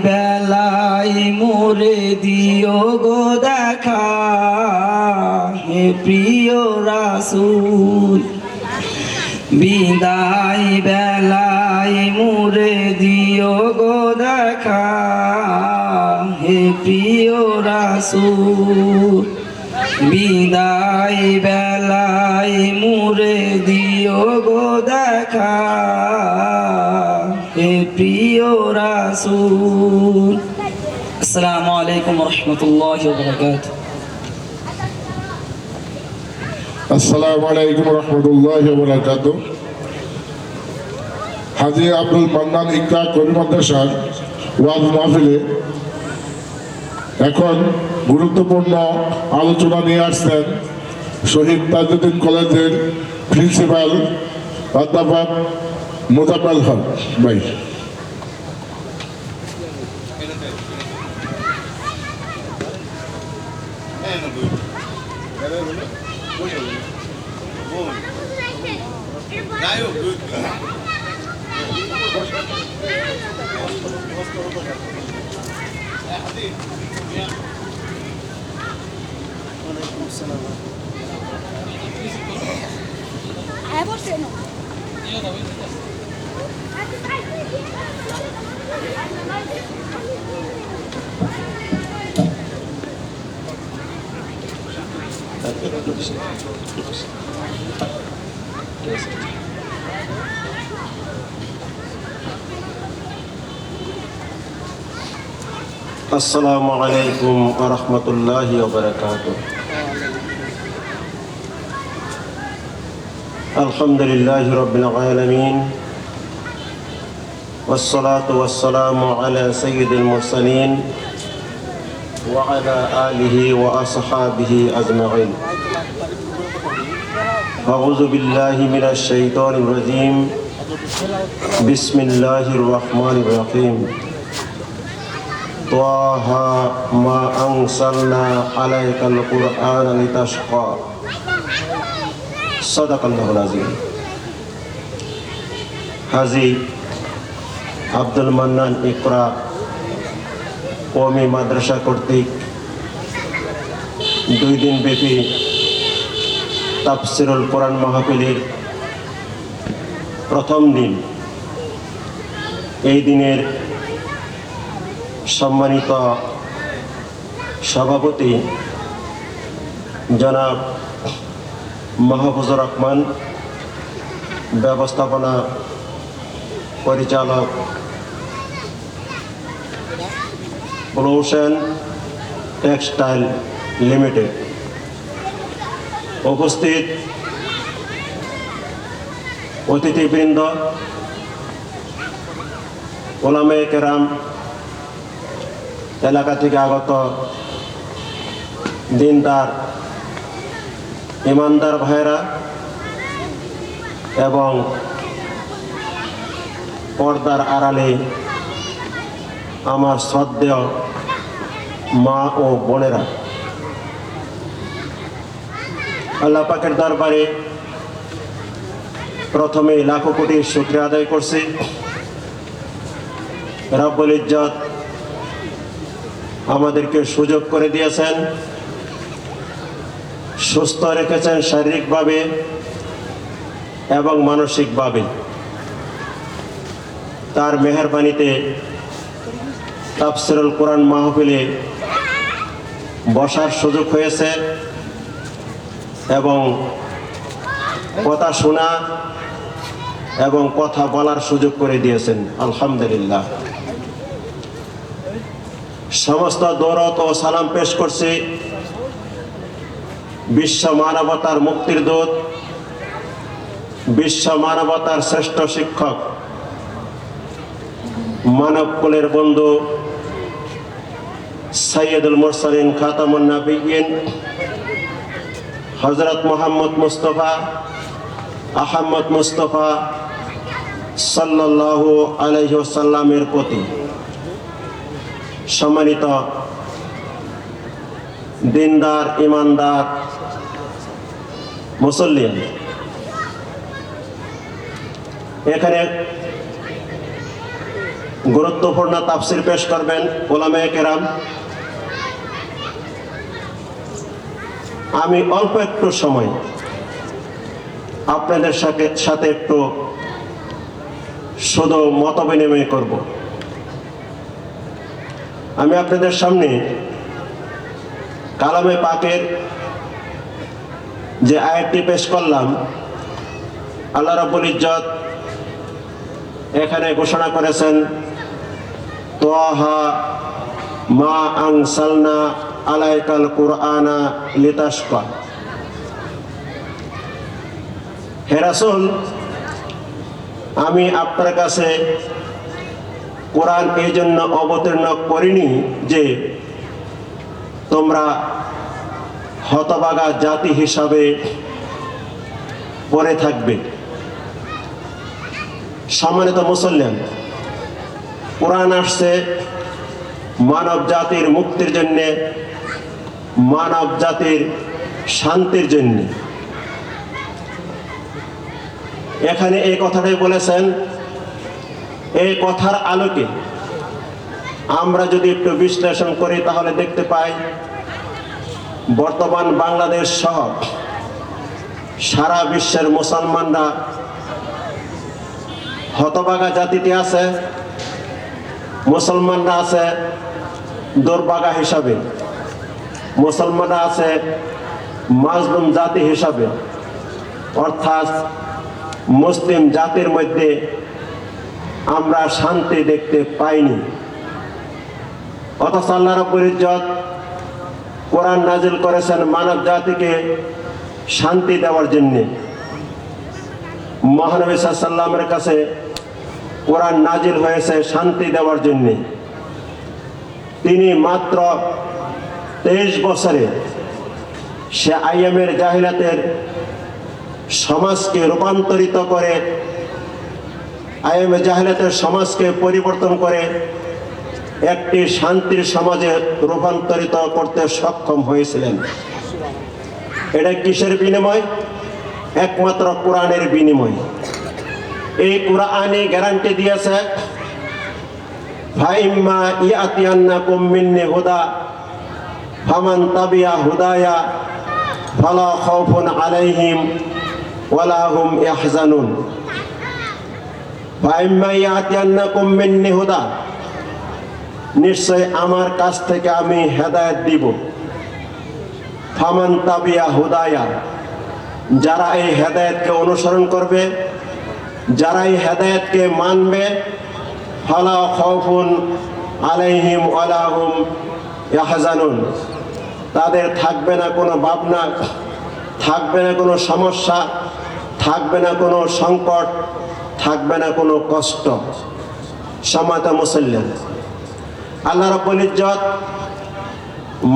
বেলায় মোরে দিও গো দেখা হে প্রিয় রাসূল বিদায় বেলায় মোরে দিও গো দেখা হে প্রিয় রাসূল বিদায় বেলায় মোরে দিও গো দেখা হে প্রিয় রাসূল আসসালামু আলাইকুম ওয়া রাহমাতুল্লাহি ওয়া বারাকাতুহু আসসালামু আলাইকুম রহমতুল্লাহি ওয়া বারাকাতুহু হাজী আব্দুল মান্নান ইকরা কবি মাদ্রাসার ওয়াজ মাহফিলে এখন গুরুত্বপূর্ণ আলোচনা নিয়ে আসছেন শহীদ তাজউদ্দিন কলেজের প্রিন্সিপাল অধ্যাপক মোজাম্মেল হক ভাই। আসসালামু আলাইকুম ওয়া রাহমাতুল্লাহি ওয়া বারাকাতুহু আলহামদুলিল্লাহি রাব্বিল আলামিন والصلاة والسلام على سيد المرسلين وعلى آله وأصحابه أجمعين أعوذ بالله من الشيطان الرجيم بسم الله الرحمن الرحيم طه ما أنزلنا عليك القرآن لتشقى صدق الله العظيم হাজী আব্দুল মান্নান ইকরা কওমি মাদ্রাসা কর্তৃক 2 দিন ব্যাপী তাফসীরুল কোরআন মাহফিলের প্রথম দিন। এই দিনের সম্মানিত সভাপতি জনাব মাহফুজুর রহমান, ব্যবস্থাপনা পরিচালক ব্লুওশেন টেক্সটাইল লিমিটেড, উপস্থিত অতিথিবৃন্দ, ওলামায়ে কেরাম, এলাকা থেকে আগত দিনদার ইমানদার ভাইরা এবং পর্দার আড়ালে আমার শ্রদ্ধেয় মা ও বোনেরা, আল্লাহ পাকের দরবারে প্রথমে লাখো কোটি শুকরিয়া আদায় করছি। রব্বুল ইজ্জত আমাদেরকে সুযোগ করে দিয়েছেন, সুস্থ রেখেছেন শারীরিকভাবে এবং মানসিকভাবে। তার মেহেরবানিতে তাফসিরুল কোরআন মাহফিলে বসার সুযোগ হয়েছে এবং কথা শোনা এবং কথা বলার সুযোগ করে দিয়েছেন, আলহামদুলিল্লাহ। সমস্ত দৌলত ও সালাম পেশ করছি বিশ্ব মানবতার মুক্তির দূত, বিশ্ব মানবতার শ্রেষ্ঠ শিক্ষক, মানব কুলের বন্ধু সাইয়্যিদুল মুরসালিন খাতামুন নবিয়্যিন হযরত মুহাম্মদ মুস্তাফা আহমদ মুস্তাফা সাল্লাল্লাহু আলাইহি ওয়াসাল্লামের প্রতি। সম্মানিত দিনদার ইমানদার মুসল্লিন, এখানে গুরুত্বপূর্ণ তাফসির পেশ করবেন উলামায়ে কেরাম। আমি অল্প একটু সময় আপনাদের সাথে একটু শুধু মত বিনিময় করব। আমি আপনাদের সামনে কালামে পাকের যে আয়াতটি পেশ করলাম, আল্লাহ রাব্বুল ইজ্জত এখানে ঘোষণা করেছেন, তাহা মা আনসালনা আলাইকাল কুরআনা লিতাশকা। হে রাসূল, আমি আপনার কাছে কোরআন এই জন্য অবতীর্ণ করিনি যে তোমরা হতভাগা জাতি হিসাবে পড়ে থাকবে। সম্মানিত মুসল্লিন, কোরআন আসছে মানব জাতির মুক্তির জন্য, মানব জাতির শান্তির জন্য। এখানে এই কথাটাই বলেছেন। এই কথার আলোকে আমরা যদি একটু বিশ্লেষণ করি তাহলে দেখতে পাই বর্তমান বাংলাদেশ সহ সারা বিশ্বের মুসলমানরা হতভাগা জাতিতে আছে, মুসলমানরা আছে দুর্ভাগা হিসাবে, মুসলমানরা আছে মাজলুম জাতি হিসাবে, অর্থাৎ মুসলিম জাতির মধ্যে আমরা শান্তি দেখতে পাইনি। অথচ আল্লাহ রাব্বুল ইজ্জত কোরআন নাজিল করেছেন মানব জাতিকে শান্তি দেওয়ার জন্য। মহানবী সাল্লাল্লাহু আলাইহি ওয়াসাল্লামের কাছে কোরআন নাজিল হয়েছে শান্তি দেওয়ার জন্য। তিনি মাত্র 23 বছরে সে আইয়ামের জাহিলাতের সমাজকে রূপান্তরিত করে, আইয়ামে জাহিলাতের সমাজকে পরিবর্তন করে একটি শান্তির সমাজে রূপান্তরিত করতে সক্ষম হয়েছিলেন। এটা কিসের বিনিময়? একমাত্র কোরআনের বিনিময়। এই কোরআনই গ্যারান্টি দিয়েছে, ফাইম্মা ইয়াতিয়ান্নাকুম মিন্নি হুদা ফামান তাবিয়া হুদায়া ফালা খাউফুন আলাইহিম ওয়ালা হুম ইয়াহজানুন। ফাইম্মা ইয়াতিয়ান্নাকুম মিন্নি হুদা, নিশ্চয় আমার কাছ থেকে আমি হেদায়েত দিব। ফামান তাবিয়া হুদায়া, যারা এই হেদায়েতকে অনুসরণ করবে, যারা এই হেদায়েতকে মানবে, ফালা খাউফুন আলাইহিম ওয়ালা হুম ইয়াহজানুন, তাদের থাকবে না কোনো ভাবনা, থাকবে না কোনো সমস্যা, থাকবে না কোনো সংকট, থাকবে না কোনো কষ্ট। সম্মানিত মুসল্লিন, আল্লাহ রাব্বুল ইজ্জত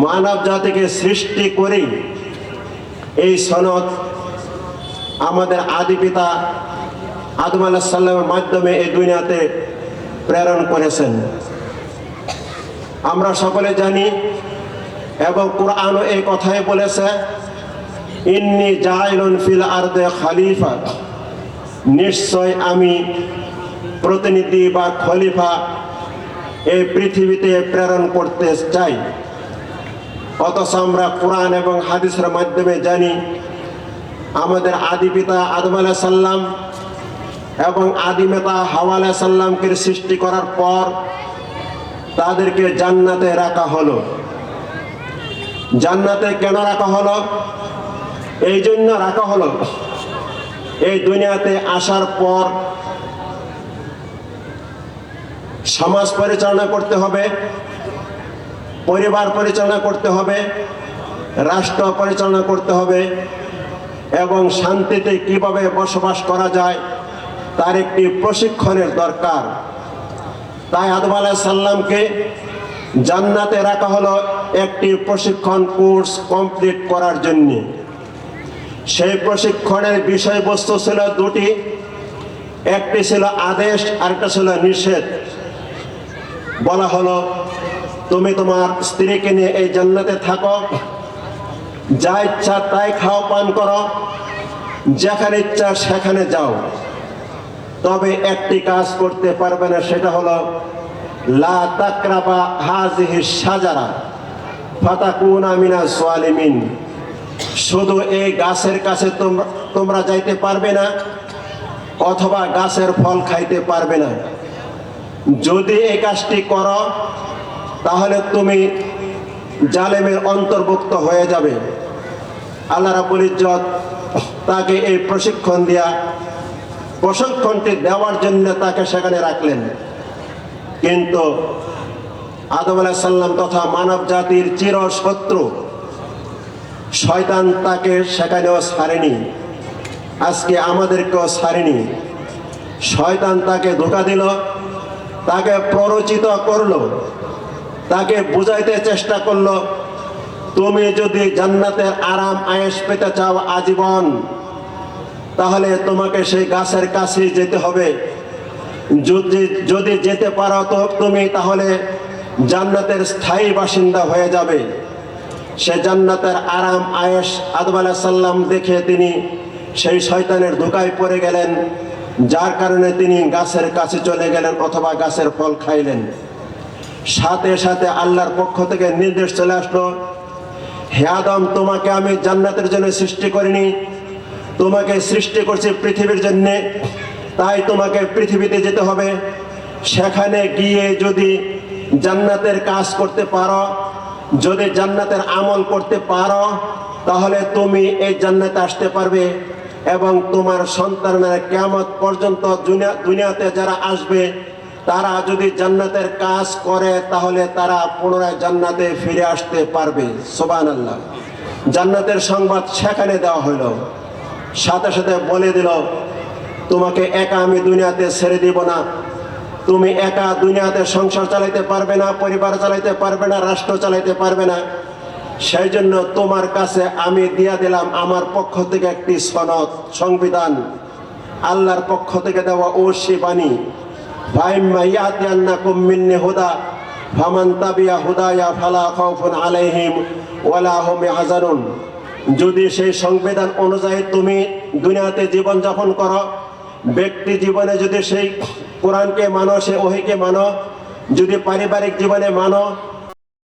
মানব জাতিকে সৃষ্টি করেই এই সনদ আমাদের আদি পিতা আদম আলাইহিস সালামের মাধ্যমে এই দুনিয়াতে প্রেরণ করেছেন। আমরা সকলে জানি এবং কোরআনও এই কথাই বলেছে, ইন্নী জাইলুন ফিল আরদে খলিফা, নিশ্চয় আমি প্রতিনিধি বা খলিফা এই পৃথিবীতে প্রেরণ করতে চাই। অথচ আমরা কোরআন এবং হাদিসের মাধ্যমে জানি আমাদের আদি পিতা আদম আলাইহিস সালাম এবং আদি মাতা হাওয়া আলাইহিস সালামকে সৃষ্টি করার পর তাদেরকে জান্নাতে রাখা হলো। জান্নাতে কেন রাখা হলো? এই জন্য রাখা হলো, এই দুনিয়াতে আসার পর সমাজ পরিচালনা করতে হবে, পরিবার পরিচালনা করতে হবে, রাষ্ট্র পরিচালনা করতে হবে এবং শান্তিতে কিভাবে বসবাস করা যায় তার একটি প্রশিক্ষণের দরকার। তাই আদম আলাইহিস সালামকে জান্নাতে রাখা হলো একটি প্রশিক্ষণ কোর্স কমপ্লিট করার জন্য। সেই প্রশিক্ষণের বিষয়বস্তু ছিল দুটি, একটি ছিল আদেশ আরেকটা ছিল নিষেধ। বলা হলো, তুমি তোমার স্ত্রীকে নিয়ে এই জান্নাতে থাকো, যা ইচ্ছা তাই খাও পান করো, যেখানে ইচ্ছা সেখানে যাও, তবে একটি কাজ করতে পারবে না, সেটা হলো লা তাকরাবা হাযিহি শাজারা ফাতাকুনা মিনাজ জালিমিন। শুধু এই গাছের কাছে তোমরা যাইতে পারবে না অথবা গাছের ফল খাইতে পারবে না। যদি এই কাজটি করো তাহলে তুমি জালেমের অন্তর্ভুক্ত হয়ে যাবে। আল্লাহ রাব্বুল ইজ্জত তাকে এই প্রশিক্ষণটি দেওয়ার জন্য তাকে সেখানে রাখলেন। কিন্তু আদম আলাইহিস সালাম তথা মানব জাতির চির শত্রু শয়তান তাকে সেখানেও ছাড়েনি, আজকে আমাদেরকেও ছাড়েনি। শয়তান তাকে ধোঁকা দিল, তাকে প্ররোচিত করলো, তাকে বুঝাইতে চেষ্টা করলো, তুমি যদি জান্নাতের আরাম আয়েশ পেতে চাও আজীবন, তাহলে তোমাকে সেই গাছের কাছে যেতে হবে। যদি যেতে পারো তো তুমি তাহলে জান্নাতের স্থায়ী বাসিন্দা হয়ে যাবে। সে জান্নাতের আরাম আয়েশ আদম আলাইহিস সালাম দেখে তিনি সেই শয়তানের ধোঁকায় পড়ে গেলেন, যার কারণে তিনি গাছের কাছে চলে গেলেন অথবা গাছের ফল খাইলেন। সাথে সাথে আল্লাহর পক্ষ থেকে নির্দেশ চলে আসলো, হে আদম, তোমাকে আমি জান্নাতের জন্য সৃষ্টি করিনি, তোমাকে সৃষ্টি করছি পৃথিবীর জন্য, তাই তোমাকে পৃথিবীতে যেতে হবে। সেখানে গিয়ে যদি জান্নাতের কাজ করতে পারো, যদি জান্নাতের আমল করতে পারো, তাহলে তুমি এই জান্নাতে আসতে পারবে এবং তোমার সন্তানেরা কিয়ামত পর্যন্ত দুনিয়াতে যারা আসবে তারা যদি জান্নাতের কাজ করে তাহলে তারা পুনরায় জান্নাতে ফিরে আসতে পারবে। সুবহানাল্লাহ। জান্নাতের সংবাদ সেখানে দেওয়া হলো। সাথে সাথে বলে দিল, তোমাকে একা আমি দুনিয়াতে ছেড়ে দিব না, তুমি একা দুনিয়াতে সংসার চালাইতে পারবে না, পরিবার চালাইতে পারবে না, রাষ্ট্র চালাইতে পারবে না। সেই জন্য তোমার কাছে আমি দিয়া দিলাম আমার পক্ষ থেকে একটি সনদ, সংবিধান, আল্লাহর পক্ষ থেকে দেওয়া ওসি বাণী, ফাইম্মা ইয়াতিয়ান্নাকুম মিন্নি হুদা ফামান তাবিয়া হুদায়া ফালা খাউফুন আলাইহিম ওয়ালা হুম ইয়াহজানুন। যদি সেই সংবিধান অনুযায়ী তুমি দুনিয়াতে জীবন যাপন করো, ব্যক্তি জীবনে যদি সেই কোরআনকে মানো, সেই ওহীকে মানো, যদি পারিবারিক জীবনে মানো,